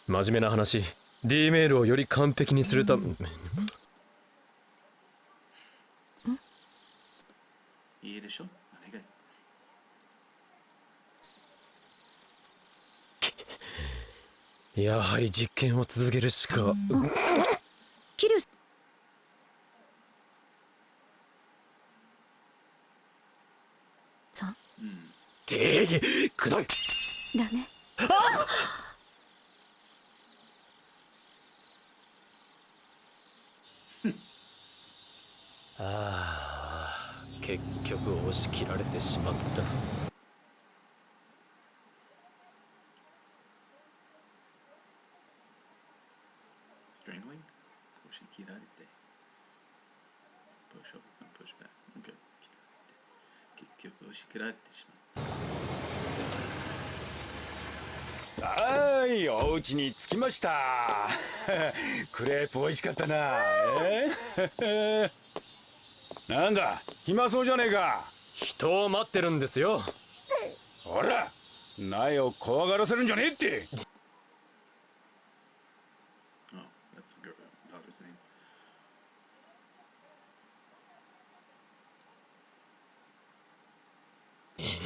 真面目な話、D メールをより完璧にするため。いいでしょ？お願い。やはり実験を続けるしか。キリュウさん。くどい。ダメ。ああ、結局押し切られてしまった。Strangling? 押し切られて。push over and push back. Okay. 結局押し切られてしまった。はい、お家に着きました。クレープ美味しかったな。なんだ、暇そうじゃねえか。人を待ってるんですよ。ほら、苗を怖がらせるんじゃねえって。Oh, that's the daughter's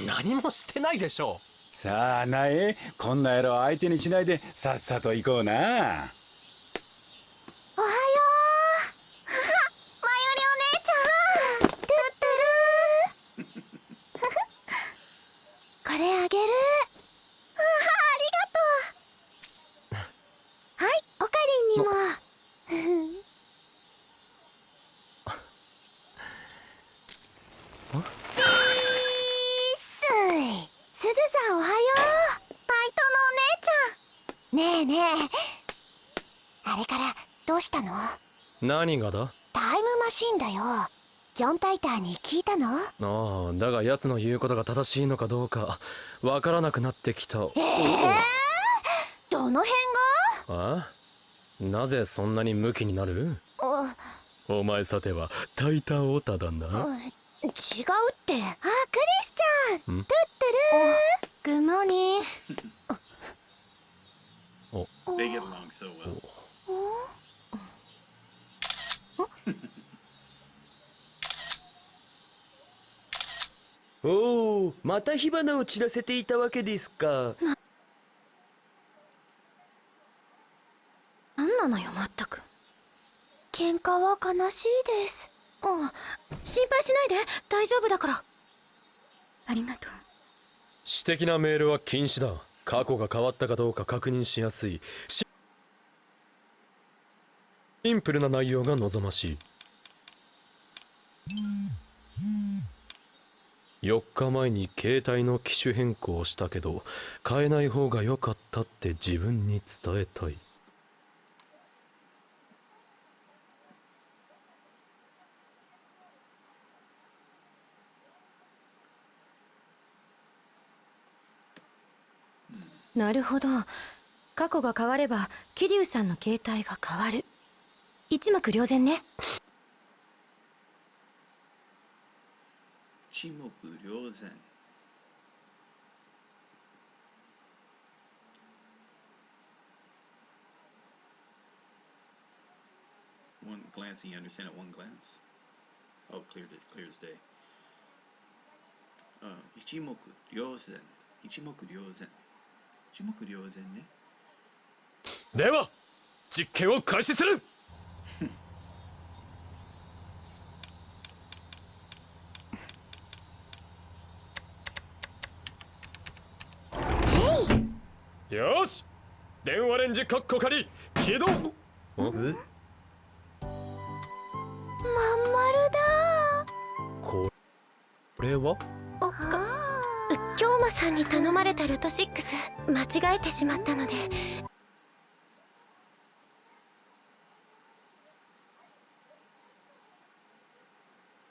name. 何もしてないでしょう。さあ、苗、こんな野郎相手にしないでさっさと行こうな。おはよう。マヨリお姉ちゃん。トゥットゥルー。もちーすい。すずさんおはよう。バイトのお姉ちゃん。ねえねえ、あれからどうしたの？何がだ？タイムマシンだよ。ジョン・タイターに聞いたの？ああ、だが奴の言うことが正しいのかどうかわからなくなってきた。どの辺ああ、なぜそんなにムキになる？が？お前さてはタイターオタだな。違うって。あ、クリスチャン。ん？トゥットゥルー。グッモーニング。They get along so well. おお、また火花を散らせていたわけですか。なんなのよ、まったく。喧嘩は悲しいです。ああ、心配しないで、大丈夫だから。ありがとう。私的なメールは禁止だ。過去が変わったかどうか確認しやすいシンプルな内容が望ましい。4日前に携帯の機種変更をしたけど変えない方が良かったって自分に伝えたい。なるほど。過去が変われば桐生さんの携帯が変わる。一目瞭然ね。一目瞭然。One glance and you understand at one glance. Oh, clear as day. 一目瞭然。一目瞭然。一目瞭然ね。では実験を開始する。よし、電話レンジカッコ仮起動。まん丸だ。これは京馬さんに頼まれたルト6間違えてしまったので。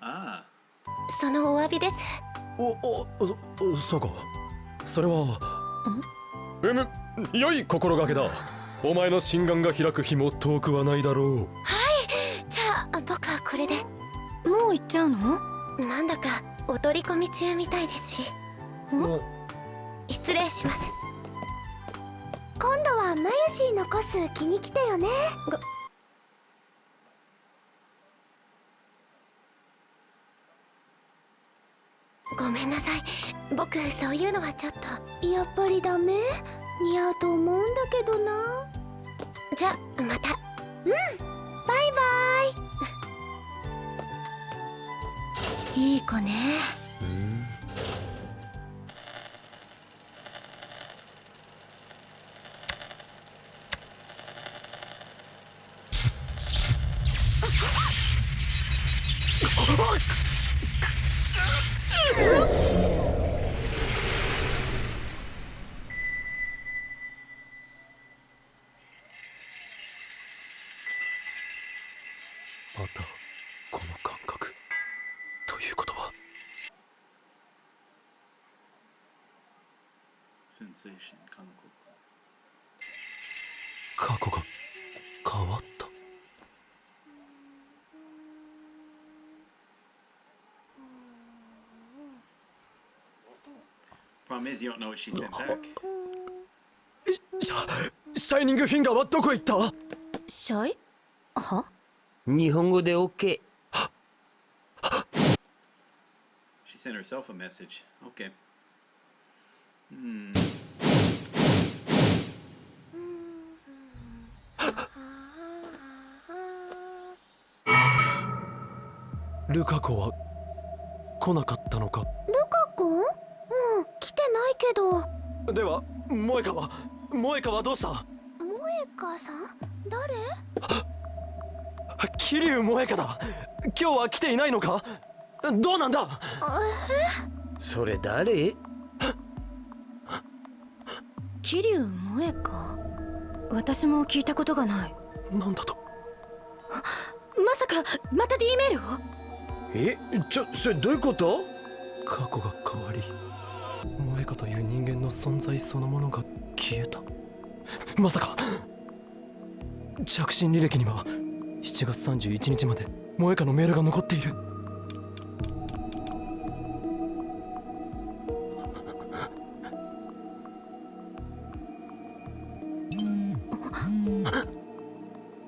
ああ。そのお詫びです。そうか。それは良い心がけだ。お前の心眼が開く日も遠くはないだろう。はい、じゃあ僕はこれで。もう行っちゃうの？なんだかお取り込み中みたいですし。失礼します。今度はマユシーのコス気に来てよね。ごめんなさい。僕そういうのはちょっと。やっぱりダメ？似合うと思うんだけどな。じゃまた。バイバイ。いい子ね。またこの感覚ということはSensation 韓国。過去が変わった。Problem is you don't know what she sent back. シャイニングフィンガーはどこへ行った？シャイ？は？日本語で OK。She sent herself a message. Okay. ルカ子は来なかったのか？ルカ君？来てないけど。では萌香はどうした？萌香さん？誰？桐生萌香だ。今日は来ていないのか？どうなんだ？それ誰？桐生萌香。私も聞いたことがない。なんだと？まさかまた D メールを？それどういうこと？過去が変わり、萌香という人間の存在そのものが消えた。まさか着信履歴には7月31日まで萌香のメールが残っている。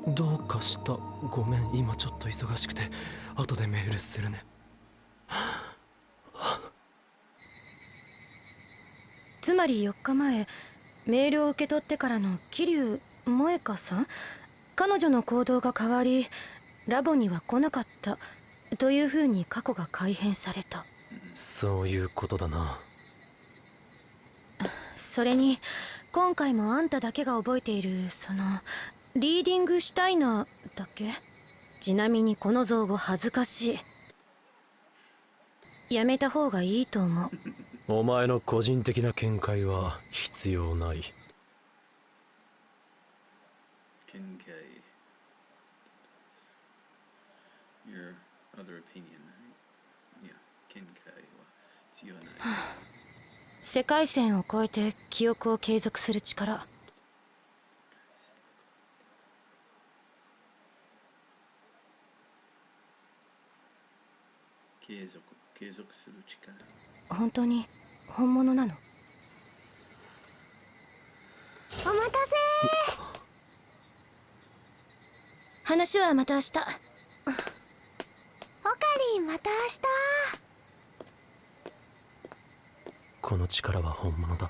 どうかした。ごめん、今ちょっと忙しくて後でメールするね。つまり4日前メールを受け取ってからの桐生萌香さん、彼女の行動が変わりラボには来なかったというふうに過去が改変された。そういうことだな。それに今回もあんただけが覚えているそのリーディングシュタイナーだっけ？ちなみにこの造語恥ずかしい。やめた方がいいと思う。お前の個人的な見解は必要ない。見解。Your other opinion. Yeah, 見解は必要ない。世界線を超えて記憶を継続する力。継続する力。本当に本物なの？お待たせ。話はまた明日。おかりんまた明日。この力は本物だ。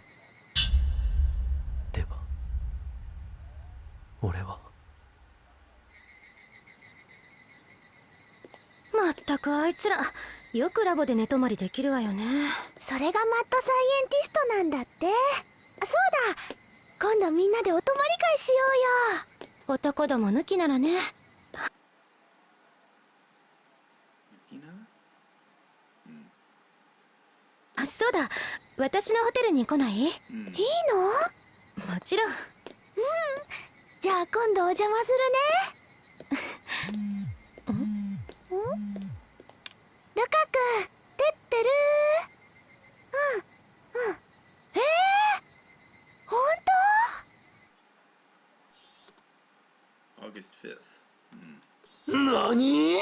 では俺は。まったくあいつらよくラボで寝泊まりできるわよね。それがマッドサイエンティストなんだって。そうだ、今度みんなでお泊まり会しようよ。男ども抜きならね。あ、そうだ、私のホテルに来ない？いいの？もちろん。じゃあ今度お邪魔するね。ルカくん、てってるー。ほんと？ August 5th。なに？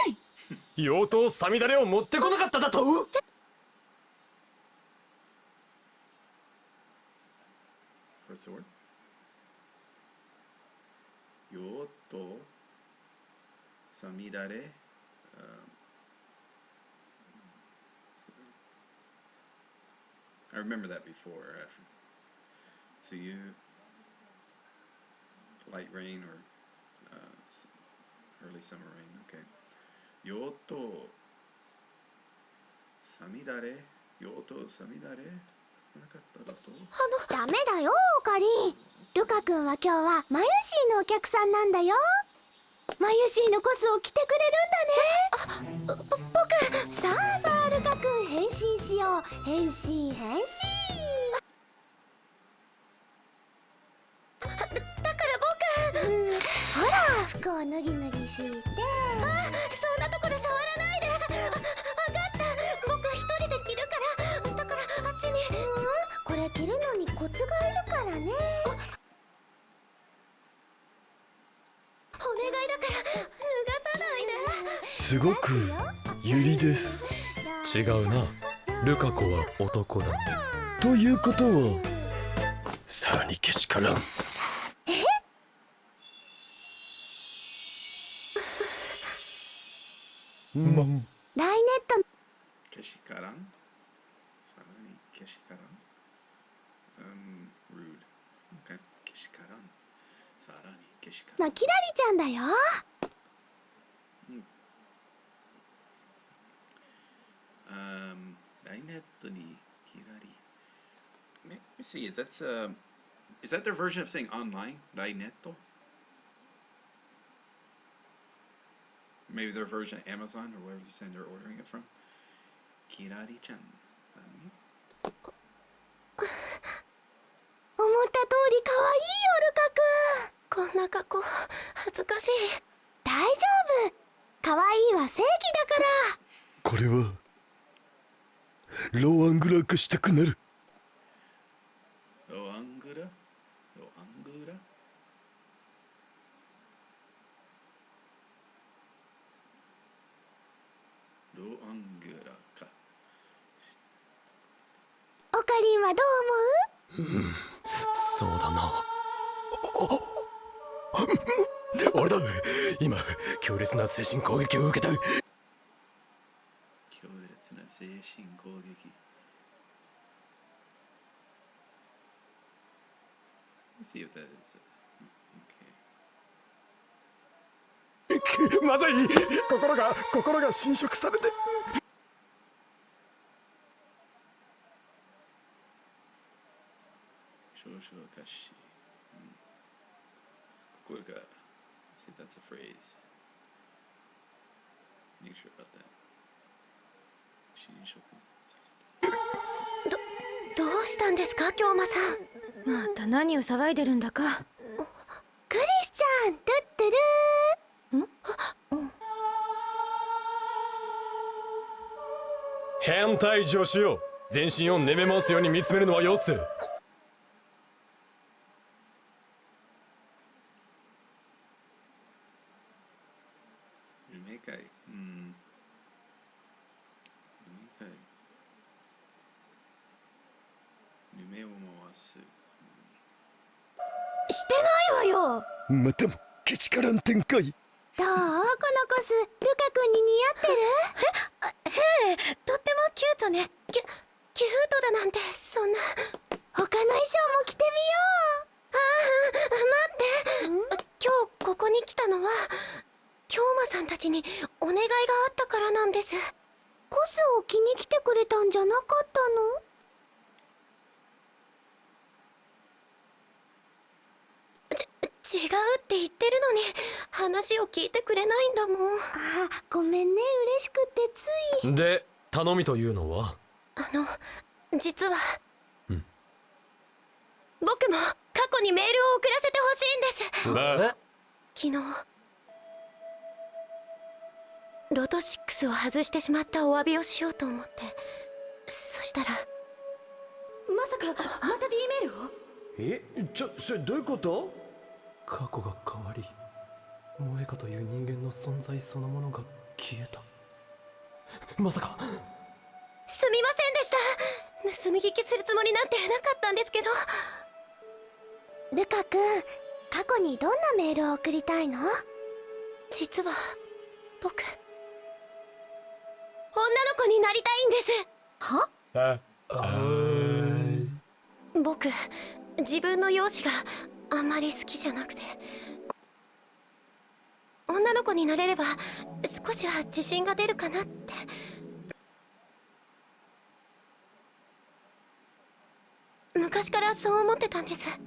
妖刀サミダレを持ってこなかっただと？Her sword。妖刀サミダレ。I remember that before. So you light rain or early summer rain. Okay. 妖刀サミダレ。妖刀サミダレ。なかっただと？ダメだよ、オカリン。ルカくんは今日はマユシーのお客さんなんだよ。マユシーのコスを着てくれるんだね。僕、さあさあルカくん変身しよう。変身変身。だから僕、ほら服を脱ぎ脱ぎして。そんなところ触らないで。わかった、僕一人で着るから。だからあっちに。これ着るのにコツがいるからね。お願いだから脱がさないで。すごくユリです。違うな。ルカ子は男だ。ということはさらにけしからん。ライネット。けしからん。さらにけしからん。rude。けしからん。さらにけしからん。のキラリちゃんだよ。ライネットにキラリ。Let's see, is that their version of saying online? ライネット maybe their version of Amazon or wherever they're ordering it from. Kirari-chan. 思った通り可愛いよ、ルカ君。こんな格好恥ずかしい。大丈夫。可愛いは正義だから。これはローアングラー化したくなる。ロアングラ？ロアングラ？ロアングラか。オカリンはどう思う？そうだな。俺だ。今強烈な精神攻撃を受けた。強烈な精神攻撃。Let's see what that is. Okay. まずい。心が侵食されて。少々おかしい。これが、see if that's a phrase. Make sure about that. 侵食。どうしたんですか、京馬さん。また何を騒いでるんだか。クリスチャン、トゥットゥルー。変態女子よ。全身をねめ回すように見つめるのはよせ。夢かい。夢かい。夢を回す。してないわよ。またもけしからん展開。どう、このコス、ルカ君に似合ってる？へえ、とってもキュートね。キュートだなんて、そんな。他の衣装も着てみよう。待って。今日ここに来たのは、京馬さんたちにお願いがあったからなんです。コスを着に来てくれたんじゃなかったの？違うって言ってるのに話を聞いてくれないんだもん。あ、ごめんね、嬉しくてつい。で、頼みというのは？実は、僕も過去にメールを送らせてほしいんです。昨日ロト6を外してしまったお詫びをしようと思って。そしたら、まさかまた D メールを？それどういうこと？過去が変わり、萌香という人間の存在そのものが消えた。まさか。すみませんでした。盗み聞きするつもりなんてなかったんですけど。ルカ君、過去にどんなメールを送りたいの？実は僕、女の子になりたいんです。は？僕、自分の容姿があんまり好きじゃなくて、女の子になれれば少しは自信が出るかなって。昔からそう思ってたんです。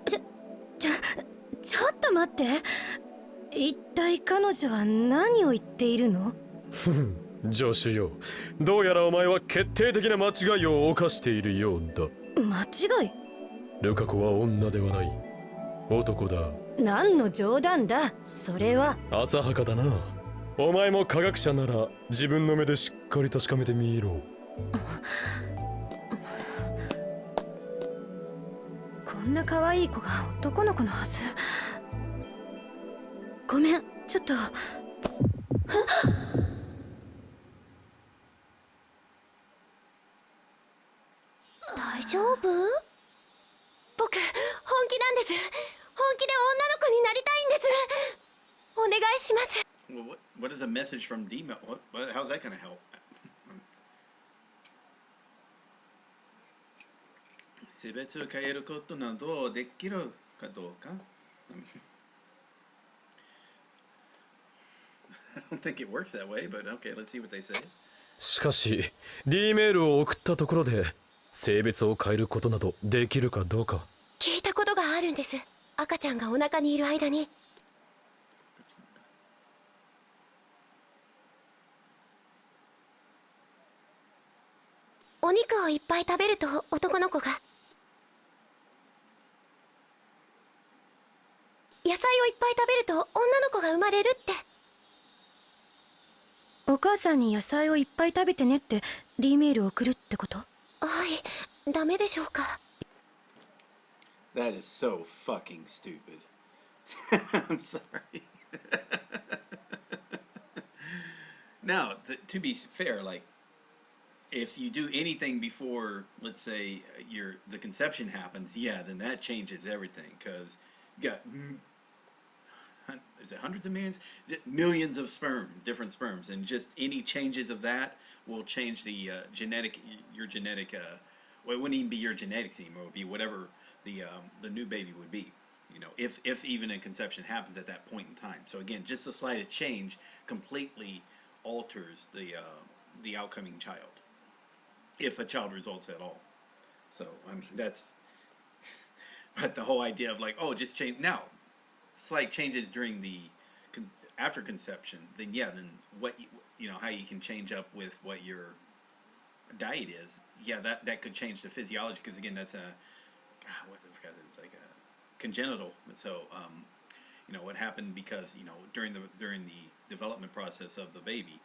ちょっと待って。一体彼女は何を言っているの？助手よ、どうやらお前は決定的な間違いを犯しているようだ。間違い？ルカ子は女ではない、男だ。何の冗談だ、それは。浅はかだな。お前も科学者なら自分の目でしっかり確かめてみろ。こんな可愛い子が男の子のはず。ごめん、ちょっと。大丈夫？僕、本気なんです。本気で女の子になりたいんです。お願いします。Well, what is a message from D-Mail? How's that gonna help? 性別を変えることなどできるかどうか？ I don't think it works that way, but okay, let's see what they say. しかし D メールを送ったところで性別を変えることなどできるかどうか。聞いたことがあるんです。赤ちゃんがお腹にいる間に。お肉をいっぱい食べると男の子が、野菜をいっぱい食べると女の子が生まれるって。お母さんに野菜をいっぱい食べてねって D メールを送るってこと？はい、ダメでしょうか。That is so fucking stupid. I'm sorry. Now, to be fair, like, if you do anything before, let's say, the conception happens, yeah, then that changes everything, because you got, is it hundreds of millions? Millions of different sperms, and just any changes of that will change the your genetic, well, it wouldn't even be your genetics anymore, it would be whatever the new baby would be, you know, if even a conception happens at that point in time. So again, just a slight change completely alters the outcoming child, if a child results at all. So I mean, that's but the whole idea of like, oh, just change now, slight changes during the after conception, then yeah, then what you know, how you can change up with what your diet is, yeah, that could change the physiology, because again, that's a what's it, I forgot, it's like a congenital. So you know what happened, because you know during the development process of the baby,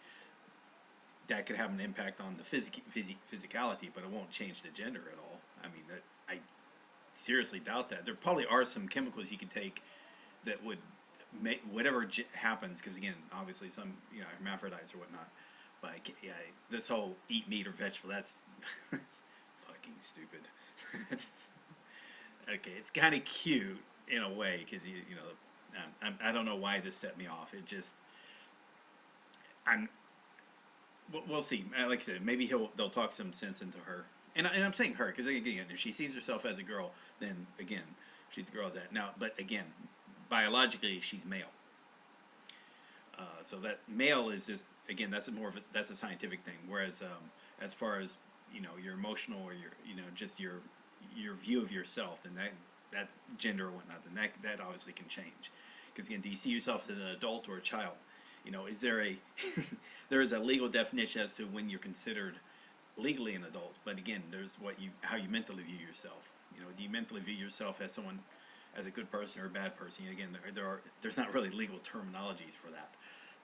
that could have an impact on the physicality, but it won't change the gender at all. I mean, I seriously doubt that. There probably are some chemicals you could take that would make whatever happens, because again, obviously some, you know, hermaphrodites or whatnot. But yeah, this whole eat meat or vegetable, that's fucking stupid. Okay, it's kind of cute in a way, because you know, I don't know why this set me off. It just, we'll see. Like I said, maybe they'll talk some sense into her, and I'm saying her because again, if she sees herself as a girl, then again, she's a girl. That now, but again, biologically, she's male. So that male is just, again, that's that's a scientific thing. Whereas as far as, you know, your emotional or your, you know, just your view of yourself, then that's gender or whatnot, then that obviously can change. Because again, do you see yourself as an adult or a child? You know, is there a there is a legal definition as to when you're considered legally an adult, but again, there's how you mentally view yourself. You know, do you mentally view yourself as someone, as a good person or a bad person? And again, there's not really legal terminologies for that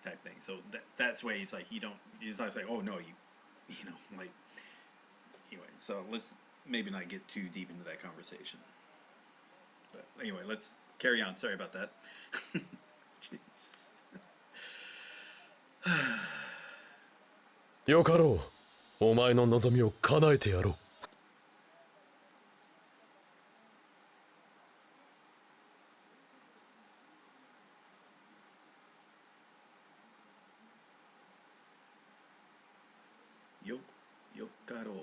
type thing. So that's why it's like it's not like, oh no, you know, like, anyway. So let's maybe not get too deep into that conversation. But anyway, let's carry on. Sorry about that.よかろう。お前の望みを叶えてやろう。よかろう。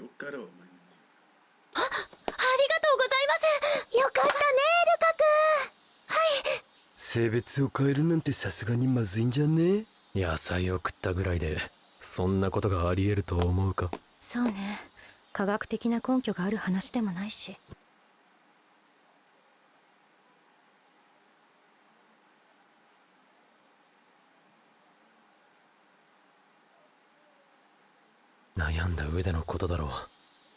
よかろう。ありがとうございます。よかったね、ルカ君。はい。性別を変えるなんてさすがにまずいんじゃね？野菜を食ったぐらいでそんなことがあり得ると思うか？そうね、科学的な根拠がある話でもないし。悩んだ上でのことだろう。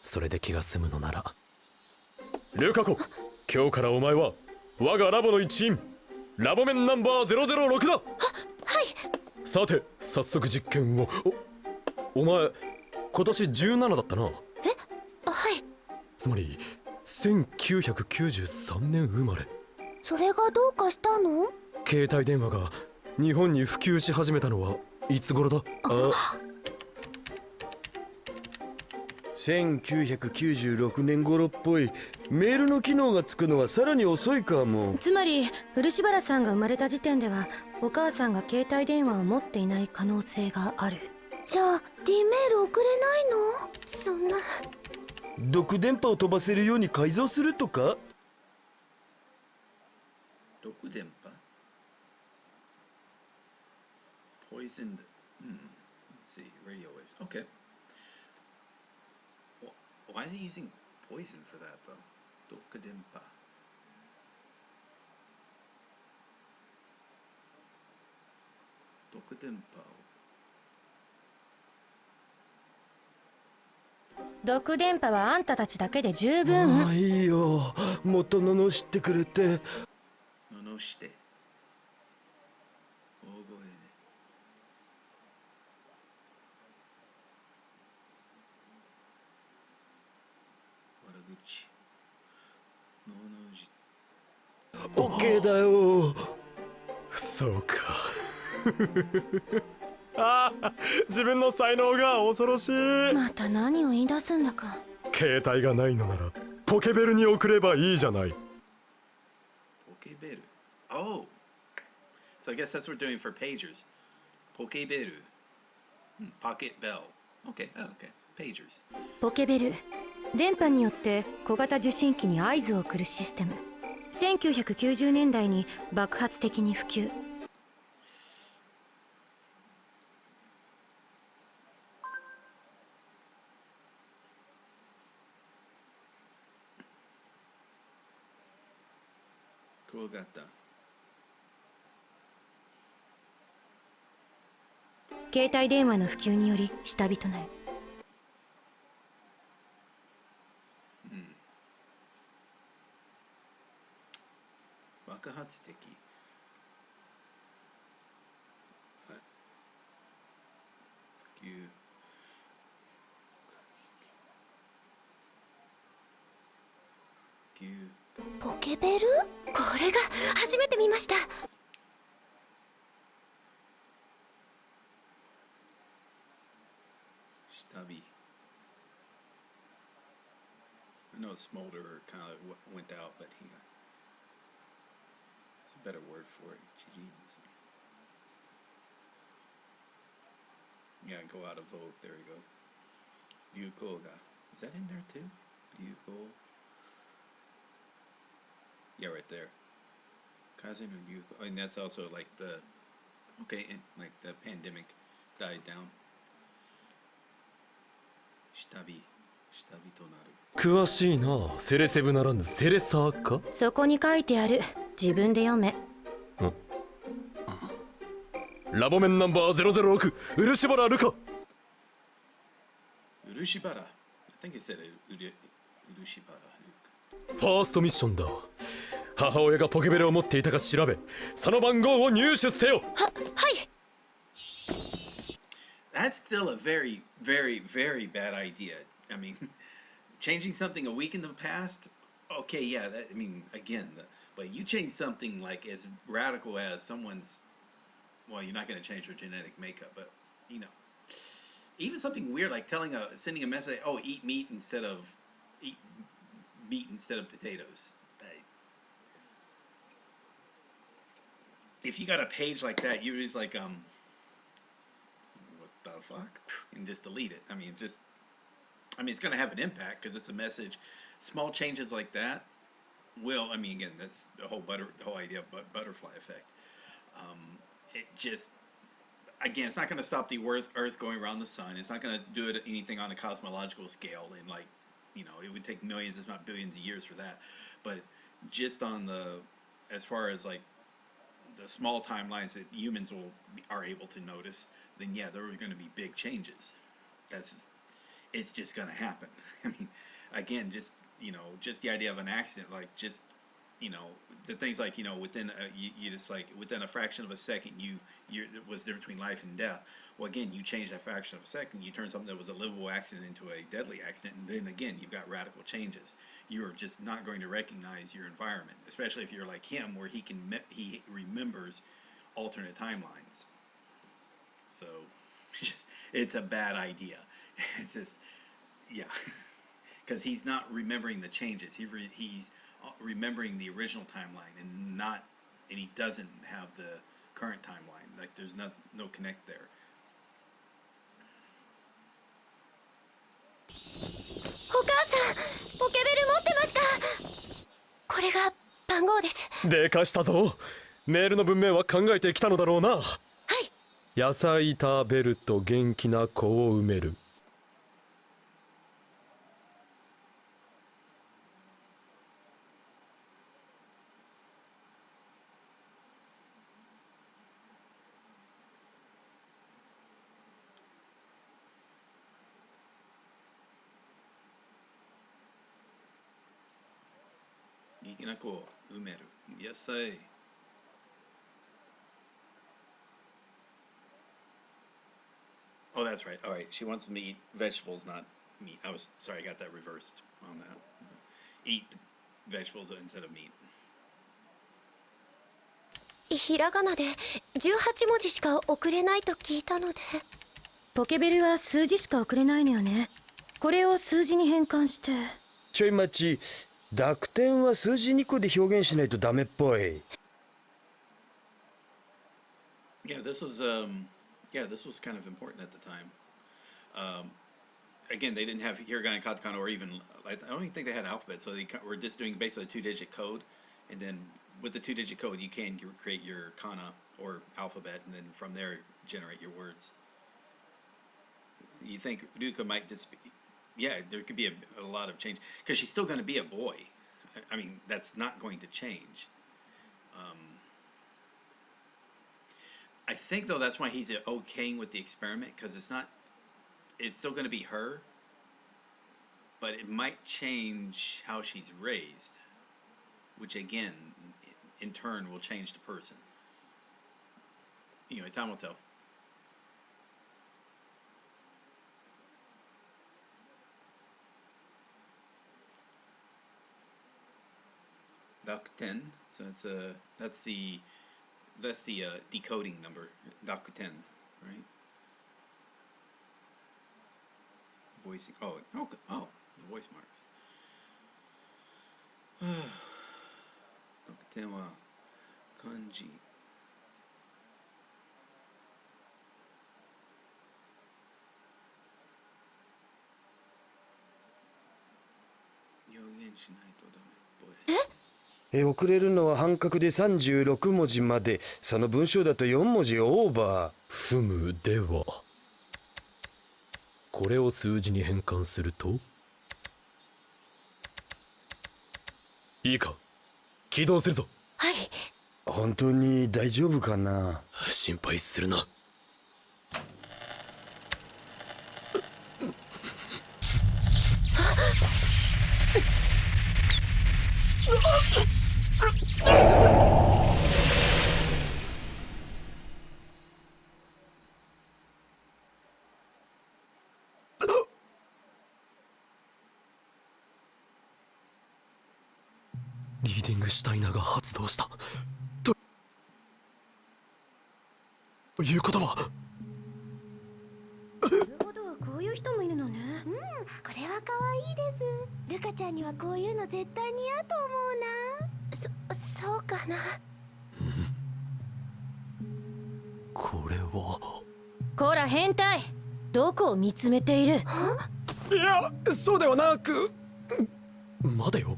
それで気が済むのなら。ルカ子、今日からお前は我がラボの一員、ラボメンナンバー006だ。はい。さて、早速実験を。お前今年17だったな。はい。つまり1993年生まれ。それがどうかしたの？携帯電話が日本に普及し始めたのはいつ頃だ？1996年頃っぽい。メールの機能がつくのはさらに遅いかも。つまり漆原さんが生まれた時点ではお母さんが携帯電話を持っていない可能性がある。じゃあ D メール送れないの？そんな。毒電波を飛ばせるように改造するとか？毒電波 Poisoned. Let's see. Radio waves. Okay. Why is he using poison for that though? 毒電波。毒電波を。毒電波はあんたたちだけで十分。まあいいよ、もっと罵ってくれて。罵して。大声で。悪口。オッケーだよ。そうかああ、自分の才能が恐ろしい。また何を言い出すんだか。携帯がないのならポケベルに送ればいいじゃない。ポケベル。Oh, so I guess that's what we're doing for pagers. ポケベル。Pocket bell. Okay, okay. Pagers. ポケベル、電波によって小型受信機に合図を送るシステム。1990年代に爆発的に普及。小型。携帯電話の普及により下火となる。爆発的。はい。普及。普及。ポケベル？これが初めて見ました。下火。I know smolder kind of went out, but he got. It's a better word for it. Jeez. Yeah, go out of vote. There you go. Yukoga. Is that in there too? Yuko. Yeah, right there. Kazen or Yuko. And that's also like the. Okay, and like the pandemic died down. Shitabi. Shitabi to naru. 詳しいな。セレセブならぬセレサーか。そこに書いてある。自分で読め。ラボメンナンバー006漆原ルカ。Urushibara. I think it said Urushibara. ファーストミッションだ。母親がポケベルを持っていたか調べ、その番号を入手せよ。はい。 That's still a very, very, very bad idea. I mean, changing something a week in the past, okay, yeah, that, I mean, again, but you change something like as radical as someone's, well, you're not going to change their genetic makeup, but, you know, even something weird like sending a message, oh, eat meat instead of potatoes. If you got a page like that, you're just like, what the fuck? And just delete it. I mean, it's going to have an impact because it's a message. Small changes like that will, I mean, again, that's the whole idea of butterfly effect. It just, again, it's not going to stop the Earth going around the sun. It's not going to do anything on a cosmological scale. And like, you know, it would take millions, if not billions of years for that. But just on as far as like the small timelines that humans are able to notice, then yeah, there are going to be big changes. It's just going to happen. I mean, again, just the idea of an accident, like just, the things like, within you just like within a fraction of a second, it was the difference between life and death. Well, again, you change that fraction of a second, you turn something that was a livable accident into a deadly accident, and then again, you've got radical changes. You are just not going to recognize your environment, especially if you're like him, where he remembers alternate timelines. So, it's a bad idea. It's just, yeah, because he's not remembering the changes. He's remembering the original timeline and he doesn't have the current timeline. Like there's no connect there. お母さん、ポケベル持ってました。これが番号です。でかしたぞ。メールの文面は考えてきたのだろうな。はい。野菜食べると元気な子を埋める。きな粉を埋める。野菜。Oh, that's right. All right. She wants them to eat vegetables, not meat. I was sorry, I got that reversed on that. Eat vegetables instead of meat. ひらがなで18文字しか送れないと聞いたので。ポケベルは数字しか送れないのよね。これを数字に変換して。ちょい待ち、濁点は数字2個で表現しないとダメっぽい。Yeah, this was this was kind of important at the time. Again, they didn't have hiragana, katakana, or even I don't even think they had alphabet, so they were just doing basically a two-digit code, and then with the two-digit code, you can create your kana or alphabet, and then from there generate your words. You think Ruka might just there could be a lot of change because she's still going to be a boy. I mean, that's not going to change. I think though that's why he's okaying with the experiment because it's still going to be her, but it might change how she's raised, which again, in turn, will change the person. Anyway, time will tell. Dakuten, so that's the decoding number, Dakuten, right? Voicing. Oh, the voice marks. Dakuten wa kanji. Yogen shinai to dameっぽい。送れるのは半角で36文字まで。その文章だと4文字オーバー。ふむではこれを数字に変換するといいか起動するぞ。はい。本当に大丈夫かな。心配するな。リーディングシュタイナーが発動したということは。なるほど、こういう人もいるのね。これは可愛いです。ルカちゃんにはこういうの絶対似合うと思うな。そうかな。これは。こら変態、どこを見つめている。いや、そうではなく。待てよ。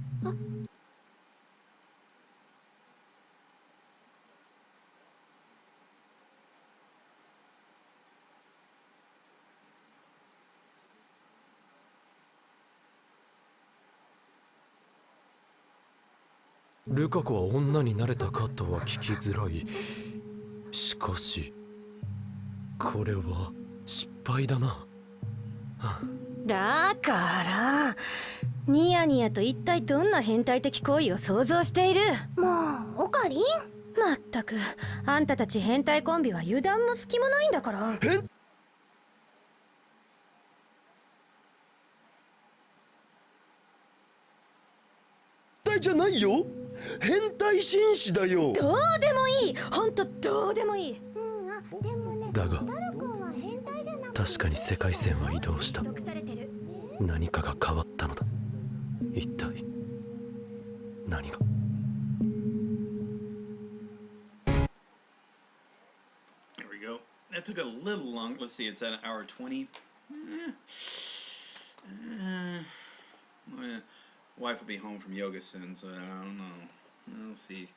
ルカ子は女になれたかとは聞きづらい。しかしこれは失敗だな。だからニヤニヤと一体どんな変態的行為を想像している。もうオカリン、まったくあんたたち変態コンビは油断も隙もないんだから。変態じゃないよ。変態紳士だよ。どうでもいい、ほんとどうでもいい。でもね、だがタロ君は変態じゃなくて。確かに世界線は移動した。何かが変わったのだ。一体何が。There we go. That took a little long. Let's see, it's at an hour 20. My wife will be home from yoga soon, so I don't know. We'll see.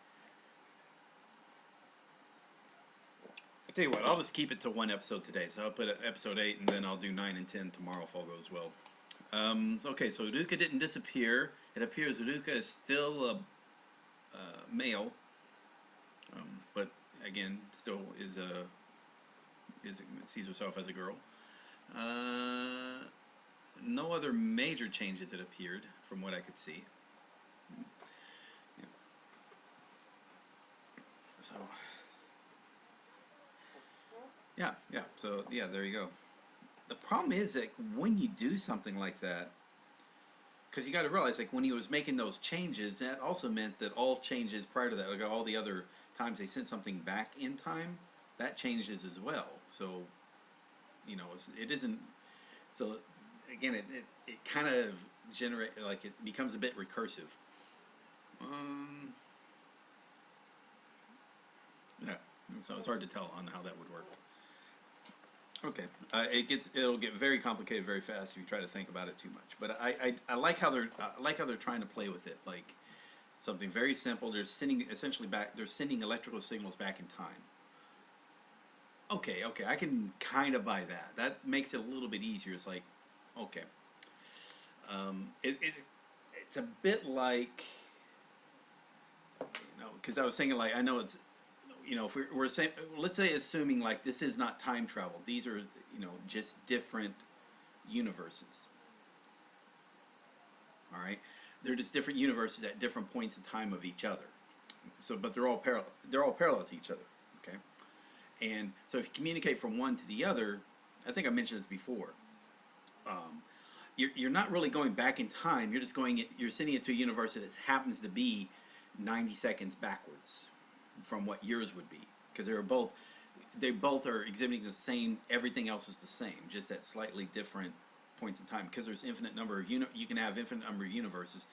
I tell you what, I'll just keep it to one episode today. So I'll put episode 8, and then I'll do 9 and 10 tomorrow if all goes well. Okay, so Ruka didn't disappear. It appears Ruka is still a male, but again, still sees herself as a girl. No other major changes that appeared from what I could see. So so there you go. The problem is that when you do something like that, because you got to realize, like, when he was making those changes, that also meant that all changes prior to that, like all the other times they sent something back in time, that changes as well. So, you know, it isn't. So again, it kind of generate, like, it becomes a bit recursive. Yeah, so it's hard to tell on how that would work. Okay, it'll get very complicated very fast if you try to think about it too much. But I like how they're trying to play with it, like something very simple. They're sending electrical signals back in time. Okay, I can kind of buy that. That makes it a little bit easier. It's like, okay, it's a bit like, you know, because I was thinking, like, I know it's, you know, if we're saying, let's say, assuming like this is not time travel, these are, you know, just different universes. All right, they're just different universes at different points in time of each other. So, but they're all parallel. They're all parallel to each other. Okay, and so if you communicate from one to the other, I think I mentioned this before. You're not really going back in time. You're just you're sending it to a universe that happens to be 90 seconds backwards from what yours would be, because they both are exhibiting the same. Everything else is the same, just at slightly different points in time. Because there's infinite number of you can have infinite number of universes.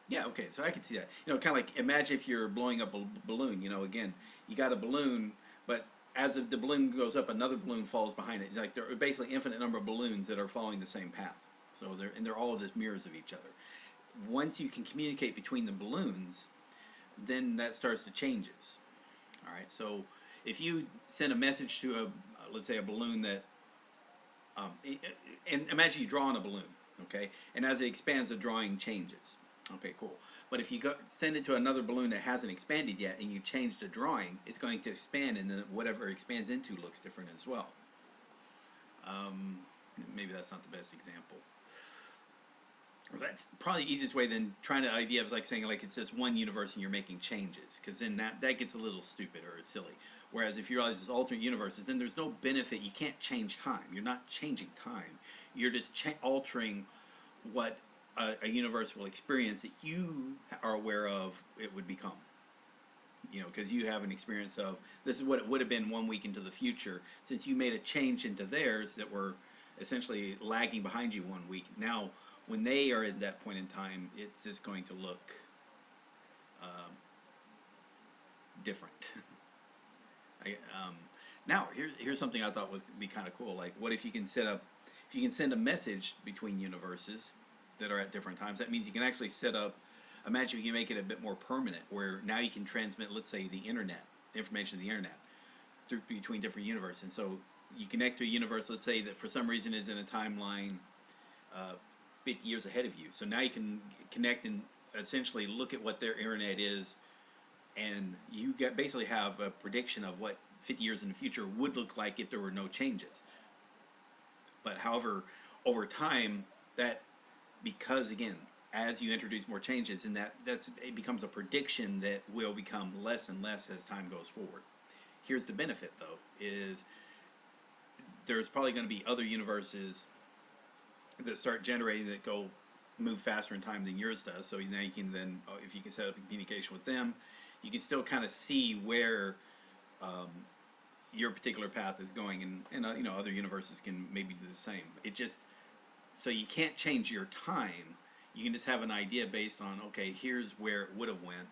Yeah, okay, so I can see that. You know, kind of like, imagine if you're blowing up a balloon. You know, again, you got a balloon, but as the balloon goes up, another balloon falls behind it. Like, there are basically infinite number of balloons that are following the same path. So they're all just mirrors of each other. Once you can communicate between the balloons, then that starts to changes. All right, so if you send a message to let's say a balloon that, and imagine you draw on a balloon, okay, and as it expands, the drawing changes. Okay, cool. But if you send it to another balloon that hasn't expanded yet, and you change the drawing, it's going to expand, and then whatever it expands into looks different as well. Maybe that's not the best example. That's probably the easiest way than trying to idea of like saying, like, it's just one universe and you're making changes, because then that gets a little stupid or silly. Whereas if you realize there's alternate universes, then there's no benefit. You can't change time. You're not changing time. You're just altering what a universe will experience that you are aware of it would become. You know, because you have an experience of, this is what it would have been 1 week into the future. Since you made a change into theirs that were essentially lagging behind you 1 week, now when they are at that point in time, it's just going to look different. Now, here's something I thought would be kind of cool. Like, what if you can send a message between universes that are at different times? That means you can actually set up, imagine if you make it a bit more permanent, where now you can transmit, let's say, the internet, the information of the internet, between different universes. And so you connect to a universe, let's say, that for some reason is in a timeline 50 years ahead of you. So now you can connect and essentially look at what their internet is, and you basically have a prediction of what 50 years in the future would look like if there were no changes. But however, over time, that, because again, as you introduce more changes, and it becomes a prediction that will become less and less as time goes forward. Here's the benefit, though, is there's probably going to be other universes that start generating that move faster in time than yours does. So now you can then, if you can set up a communication with them, you can still kind of see where your particular path is going, and you know, other universes can maybe do the same. It just, so you can't change your time. You can just have an idea based on, okay, here's where it would have went.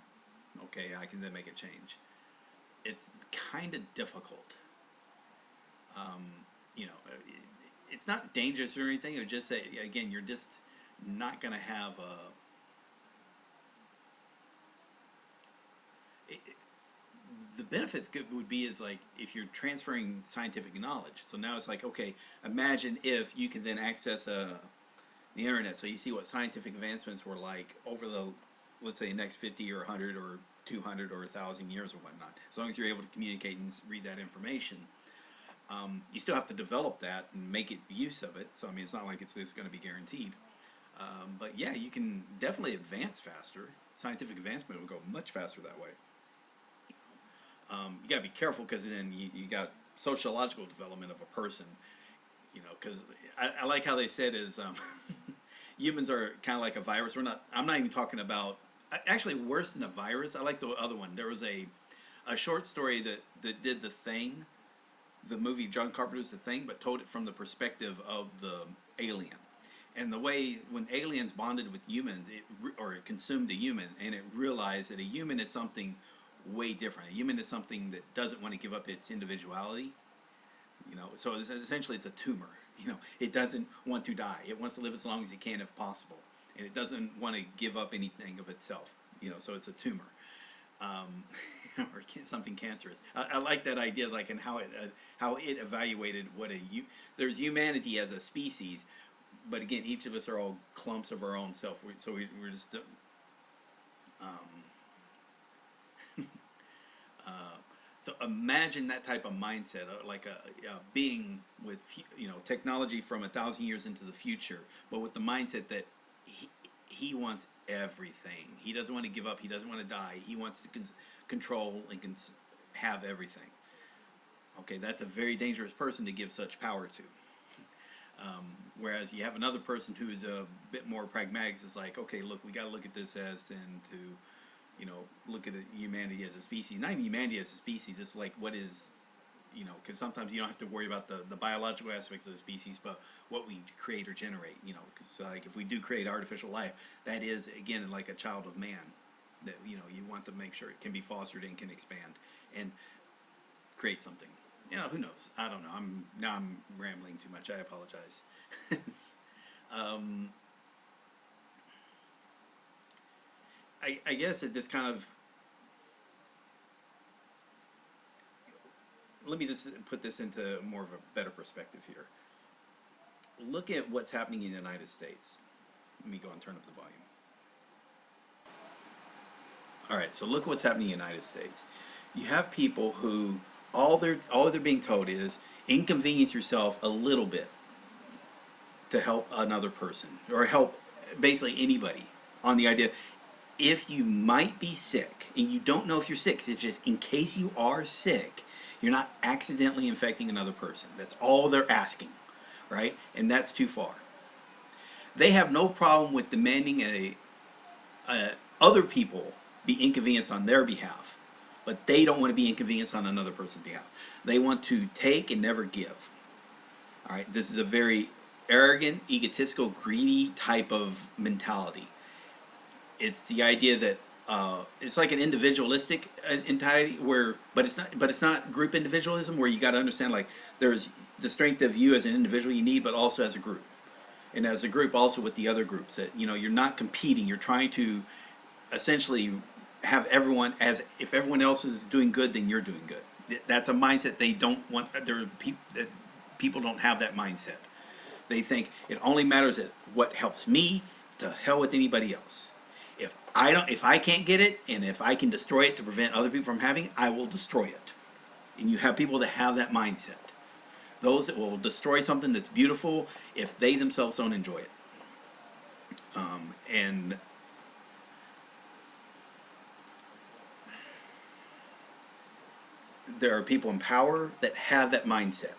Okay, I can then make a change. It's kind of difficult. You know, it's not dangerous or anything. It would just say, again, you're just not going to have the benefits would be is like if you're transferring scientific knowledge. So now it's like, okay, imagine if you can then access the internet, so you see what scientific advancements were like over the, let's say, next 50 or 100 or 200 or 1,000 years or whatnot. As long as you're able to communicate and read that information, you still have to develop that and make it use of it. So I mean, it's not like it's going to be guaranteed. But yeah, you can definitely advance faster. Scientific advancement will go much faster that way. You gotta be careful because then you got sociological development of a person, you know, because I like how they said is humans are kind of like a virus. I'm not even talking about, actually worse than a virus. I like the other one. There was a short story that did The Thing, the movie John Carpenter's The Thing, but told it from the perspective of the alien. And the way when aliens bonded with humans, or it consumed a human, and it realized that a human is something way different. A human is something that doesn't want to give up its individuality. You know, so essentially it's a tumor. You know, it doesn't want to die. It wants to live as long as it can if possible, and it doesn't want to give up anything of itself. You know, so it's a tumor, or something cancerous. I like that idea, like, and how it evaluated what there's humanity as a species, but again, each of us are all clumps of our own self. So we're just. So imagine that type of mindset, like a being with, you know, technology from 1,000 years into the future, but with the mindset that he wants everything. He doesn't want to give up. He doesn't want to die. He wants to control and have everything. Okay, that's a very dangerous person to give such power to. Whereas you have another person who's a bit more pragmatic. It's like, okay, look, we got to look at this as and to, you know, look at humanity as a species. Not even humanity as a species. This is like what is, you know, because sometimes you don't have to worry about the biological aspects of the species, but what we create or generate. You know, because like if we do create artificial life, that is again like a child of man. That, you know, you want to make sure it can be fostered and can expand and create something. You know, who knows? I don't know. I'm rambling too much. I apologize. I guess it just kind of, let me just put this into more of a better perspective here. Look at what's happening in the United States. Let me go and turn up the volume. All right, so look at what's happening in the United States. You have people who all they're being told is inconvenience yourself a little bit to help another person or help basically anybody, on the idea if you might be sick and you don't know if you're sick, it's just in case you are sick, you're not accidentally infecting another person. That's all they're asking, right? And that's too far. They have no problem with demanding other people be inconvenienced on their behalf, but they don't want to be inconvenienced on another person's behalf. They want to take and never give. All right, this is a very arrogant, egotistical, greedy type of mentality. It's the idea that it's like an individualistic entirety, but it's not group individualism, where you got to understand like there's the strength of you as an individual you need, but also as a group, and as a group also with the other groups. That, you know, you're not competing. You're trying to essentially have everyone, as if everyone else is doing good, then you're doing good. That's a mindset they don't want. People don't have that mindset. They think it only matters at what helps me. To hell with anybody else. If I can't get it, and if I can destroy it to prevent other people from having it, I will destroy it. And you have people that have that mindset. Those that will destroy something that's beautiful if they themselves don't enjoy it. And there are people in power that have that mindset.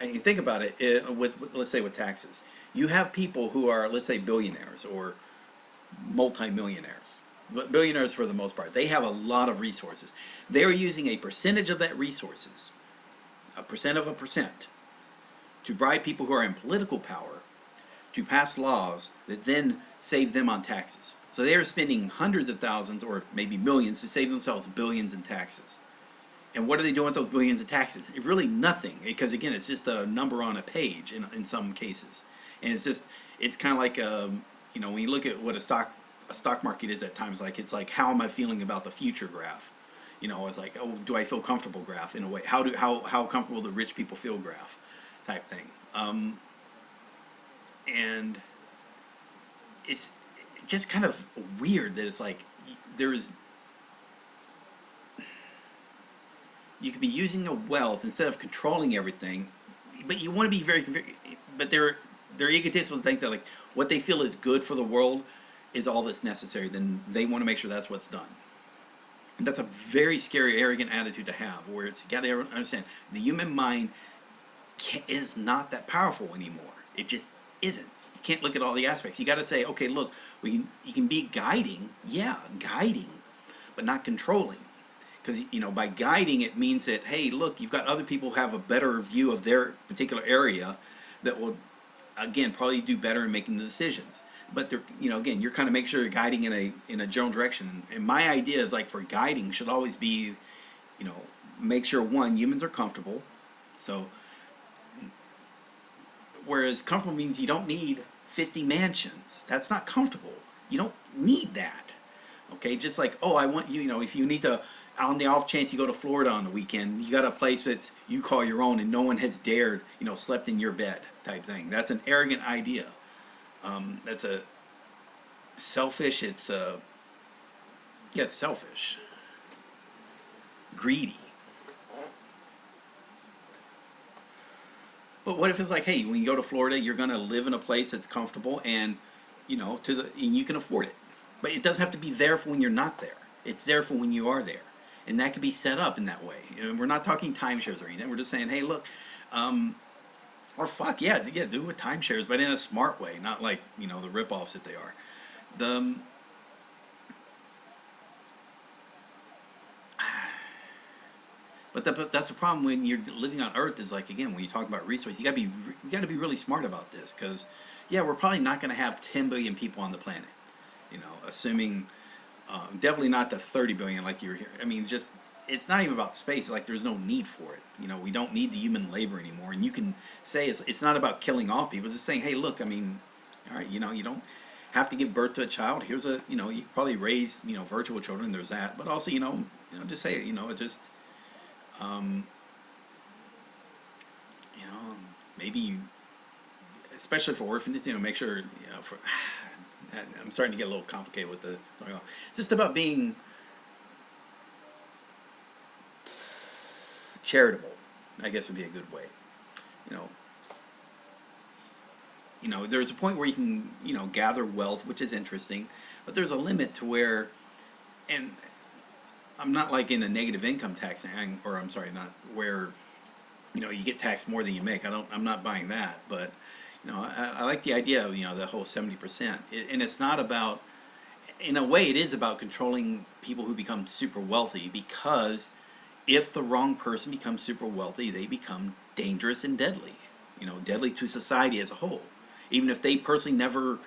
And you think about it with let's say with taxes. You have people who are, let's say, billionaires or multimillionaires. But billionaires for the most part. They have a lot of resources. They're using a percentage of that resources, a percent of a percent, to bribe people who are in political power to pass laws that then save them on taxes. So they are spending hundreds of thousands or maybe millions to save themselves billions in taxes. And what are they doing with those billions in taxes? Really nothing, because again, it's just a number on a page in some cases. And it's kind of like, you know, when you look at what a stock market is at times, like it's like, how am I feeling about the future graph? You know, it's like, oh, do I feel comfortable graph in a way? How comfortable the rich people feel graph type thing. And it's just kind of weird that it's like you could be using the wealth instead of controlling everything, but you want to be very, but they're egotistical to think that like what they feel is good for the world is all that's necessary. Then they want to make sure that's what's done. And that's a very scary, arrogant attitude to have, where it's, you got to understand, the human mind is not that powerful anymore. It just isn't. You can't look at all the aspects. You got to say, okay, look, you can be guiding, yeah, guiding, but not controlling. Because, you know, by guiding, it means that, hey, look, you've got other people who have a better view of their particular area that will, again, probably do better in making the decisions. But they're, you know, again, you're kind of make sure you're guiding in a general direction. And my idea is, like, for guiding should always be, you know, make sure, one, humans are comfortable. So, whereas comfortable means you don't need 50 mansions. That's not comfortable. You don't need that. Okay, just like, oh, I want you, you know, if you need to, on the off chance you go to Florida on the weekend, you got a place that you call your own and no one has dared, you know, slept in your bed type thing. That's an arrogant idea. That's a selfish, it's selfish. Greedy. But what if it's like, hey, when you go to Florida, you're going to live in a place that's comfortable and, you know, and you can afford it. But it doesn't have to be there for when you're not there. It's there for when you are there. And that can be set up in that way. You know, we're not talking timeshares or anything. We're just saying, hey, look, or fuck, yeah, do it with timeshares, but in a smart way, not like, you know, the rip-offs that they are. But that's the problem when you're living on Earth. Is like, again, when you talk about resources, you gotta be really smart about this, because yeah, we're probably not going to have 10 billion people on the planet. You know, assuming definitely not the 30 billion like you were here. I mean, just it's not even about space. Like, there's no need for it. You know, we don't need the human labor anymore. And you can say it's not about killing off people. It's just saying, hey, look, I mean, all right, you know, you don't have to give birth to a child. Here's a, you know, you can probably raise, you know, virtual children. There's that, but also, you know, just say it. You know, it just. You know, maybe, especially for orphanages, you know, make sure, you know, for, I'm starting to get a little complicated with the, it's just about being charitable, I guess would be a good way. You know, there's a point where you can, you know, gather wealth, which is interesting, but there's a limit to where, and I'm not like in a negative income tax, or I'm sorry, not where, you know, you get taxed more than you make. I'm not buying that, but, you know, I like the idea of, you know, the whole 70%. And it's not about, in a way, it is about controlling people who become super wealthy, because if the wrong person becomes super wealthy, they become dangerous and deadly. You know, deadly to society as a whole. Even if they personally never,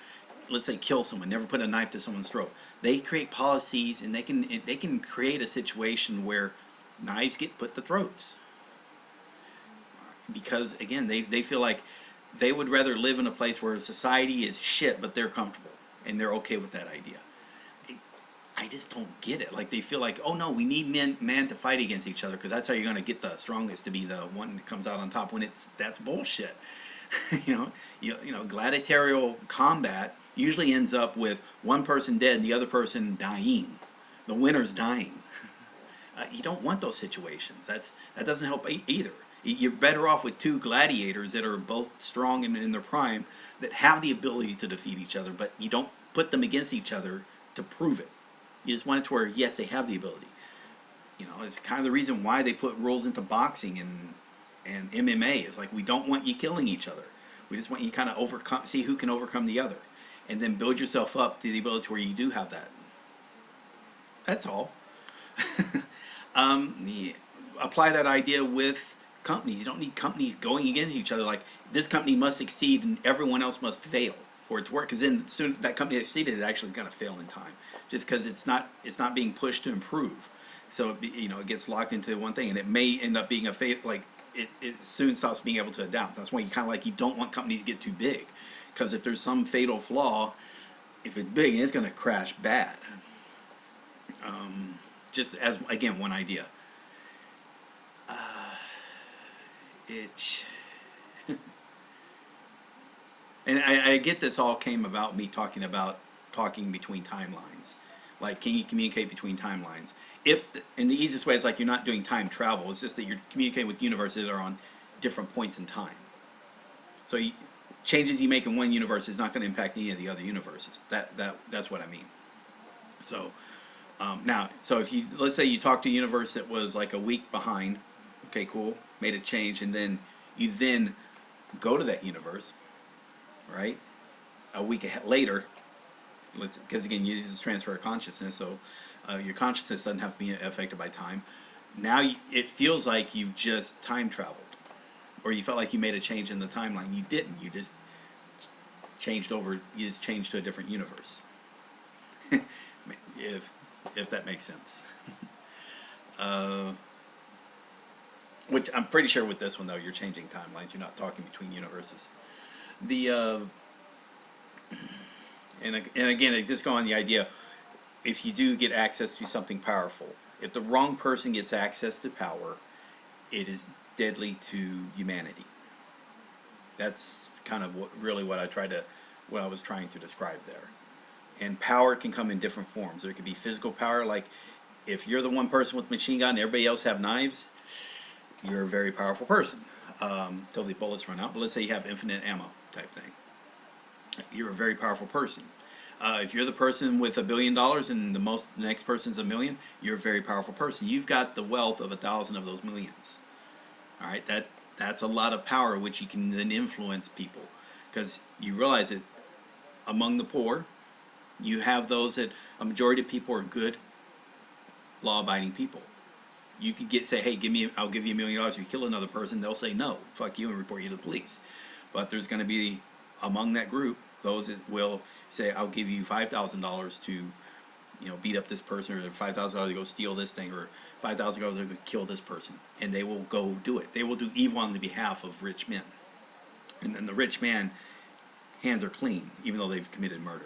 let's say, kill someone, never put a knife to someone's throat, they create policies, and they can create a situation where knives get put to throats. Because again, they feel like they would rather live in a place where society is shit, but they're comfortable and they're okay with that idea. I just don't get it. Like, they feel like, oh no, we need man to fight against each other, because that's how you're going to get the strongest to be the one that comes out on top. When that's bullshit. you know, gladiatorial combat usually ends up with one person dead and the other person dying. The winner's dying. You don't want those situations. That doesn't help either. You're better off with two gladiators that are both strong and in their prime, that have the ability to defeat each other, but you don't put them against each other to prove it. You just want it to where, yes, they have the ability. You know, it's kind of the reason why they put rules into boxing and MMA. Is like, we don't want you killing each other. We just want you kind of see who can overcome the other, and then build yourself up to the ability where you do have that. That's all. Apply that idea with companies. You don't need companies going against each other. Like, this company must succeed and everyone else must fail for it to work. Because then soon that company that succeeded is actually going to fail in time, just because it's not being pushed to improve. So you know, it gets locked into one thing, and it may end up being a like it soon stops being able to adapt. That's why you kind of like, you don't want companies to get too big, because if there's some fatal flaw, if it's big, it's going to crash bad. Just as, again, one idea. And I get this all came about me talking between timelines. Like, can you communicate between timelines? And the easiest way is like, you're not doing time travel. It's just that you're communicating with universes that are on different points in time. So changes you make in one universe is not going to impact any of the other universes. That's what I mean. So Now, so if you, let's say you talk to a universe that was like a week behind, okay, cool, made a change, and then you then go to that universe, right? A week later, because again, you use this transfer of consciousness, so your consciousness doesn't have to be affected by time. Now it feels like you've just time traveled, or you felt like you made a change in the timeline. You didn't. You just changed over. You just changed to a different universe. if that makes sense. Which I'm pretty sure with this one though, you're changing timelines. You're not talking between universes. And again, it just go on the idea, if you do get access to something powerful, if the wrong person gets access to power, it is deadly to humanity. That's kind of what I was trying to describe there. And power can come in different forms. There could be physical power, like if you're the one person with a machine gun and everybody else have knives, you're a very powerful person till the bullets run out. But let's say you have infinite ammo type thing. You're a very powerful person. If you're the person with $1 billion and the next person's $1 million, you're a very powerful person. You've got the wealth of 1,000 of those millions. All right, that's a lot of power which you can then influence people, because you realize that among the poor, you have those that a majority of people are good, law-abiding people. You could say, hey, I'll give you $1 million if you kill another person. They'll say no, fuck you, and report you to the police. But there's going to be among that group those that will say, I'll give you $5,000 to, beat up this person, or $5,000 to go steal this thing, or $5,000 to go kill this person, and they will go do it. They will do evil on the behalf of rich men, and then the rich man hands are clean, even though they've committed murder.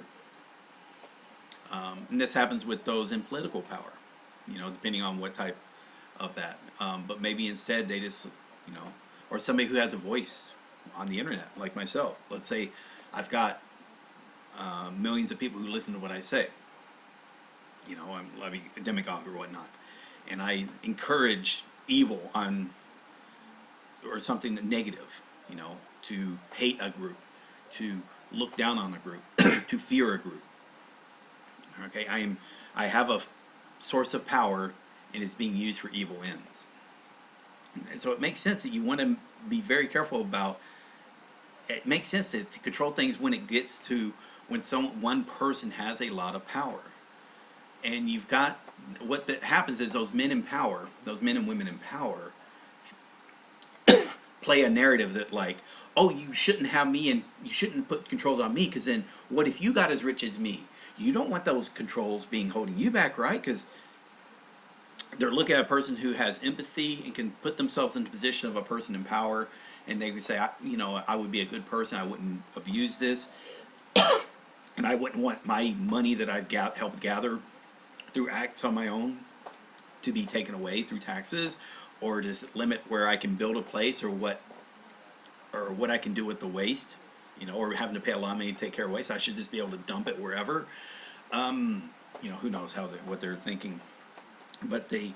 And this happens with those in political power, depending on what type of that. But maybe instead they just, or somebody who has a voice on the internet, like myself. Let's say I've got millions of people who listen to what I say. I'm a demagogue or whatnot, and I encourage evil or something negative, to hate a group, to look down on a group, to fear a group. Okay, I have a source of power, and it's being used for evil ends. And so it makes sense that you want to be very careful about. It makes sense to control things when it gets to when one person has a lot of power, and you've got what that happens is those men in power, those men and women in power, play a narrative that like, oh, you shouldn't have me and you shouldn't put controls on me, because then what if you got as rich as me? You don't want those controls holding you back, right? Because they're looking at a person who has empathy and can put themselves in the position of a person in power, and they would say, I would be a good person, I wouldn't abuse this, and I wouldn't want my money that I've helped gather through acts on my own to be taken away through taxes, or just limit where I can build a place, or what I can do with the waste, or having to pay a lot of money to take care of waste. I should just be able to dump it wherever. Who knows what they're thinking. But they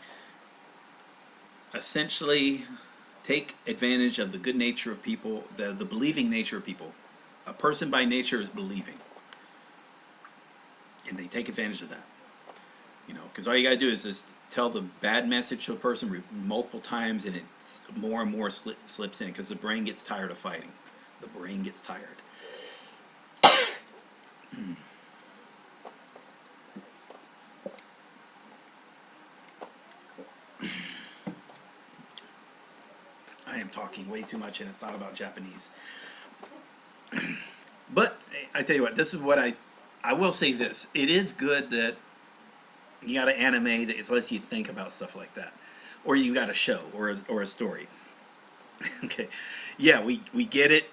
essentially take advantage of the good nature of people, the believing nature of people. A person by nature is believing, and they take advantage of that. Because all you gotta do is just tell the bad message to a person multiple times, and it's more and more slips in, because the brain gets tired of fighting. The brain gets tired. I am talking way too much, and it's not about Japanese. But I tell you what, this is what I will say this. It is good that you got an anime that lets you think about stuff like that, or you got a show or a story. Okay, yeah, we get it.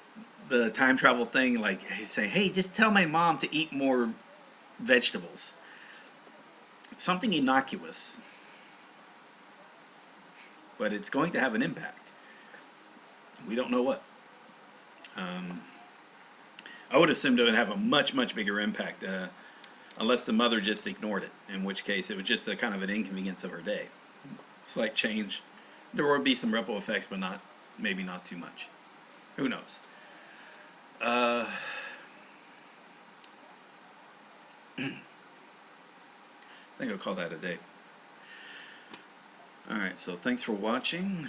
The time travel thing, like say, hey, just tell my mom to eat more vegetables. Something innocuous, but it's going to have an impact. We don't know what. I would assume it would have a much, much bigger impact, unless the mother just ignored it, in which case it was just a kind of an inconvenience of her day. Slight change. There would be some ripple effects, but maybe not too much. Who knows? think I'll call that a day. Alright, so thanks for watching.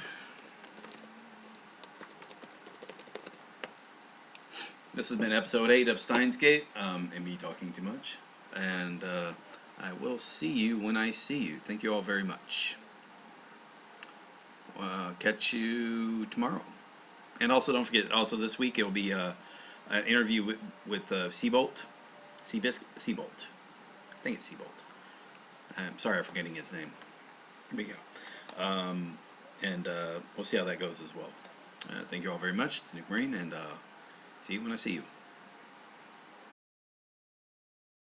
This has been episode 8 of Steins Gate, and me talking too much. And I will see you when I see you. Thank you all very much. Catch you tomorrow. And also don't forget, also this week it will be an interview with Seabolt. Seabolt. I think it's Seabolt. I'm sorry I'm forgetting his name. Here we go. And we'll see how that goes as well. Thank you all very much. It's Nuke Marine, and see you when I see you.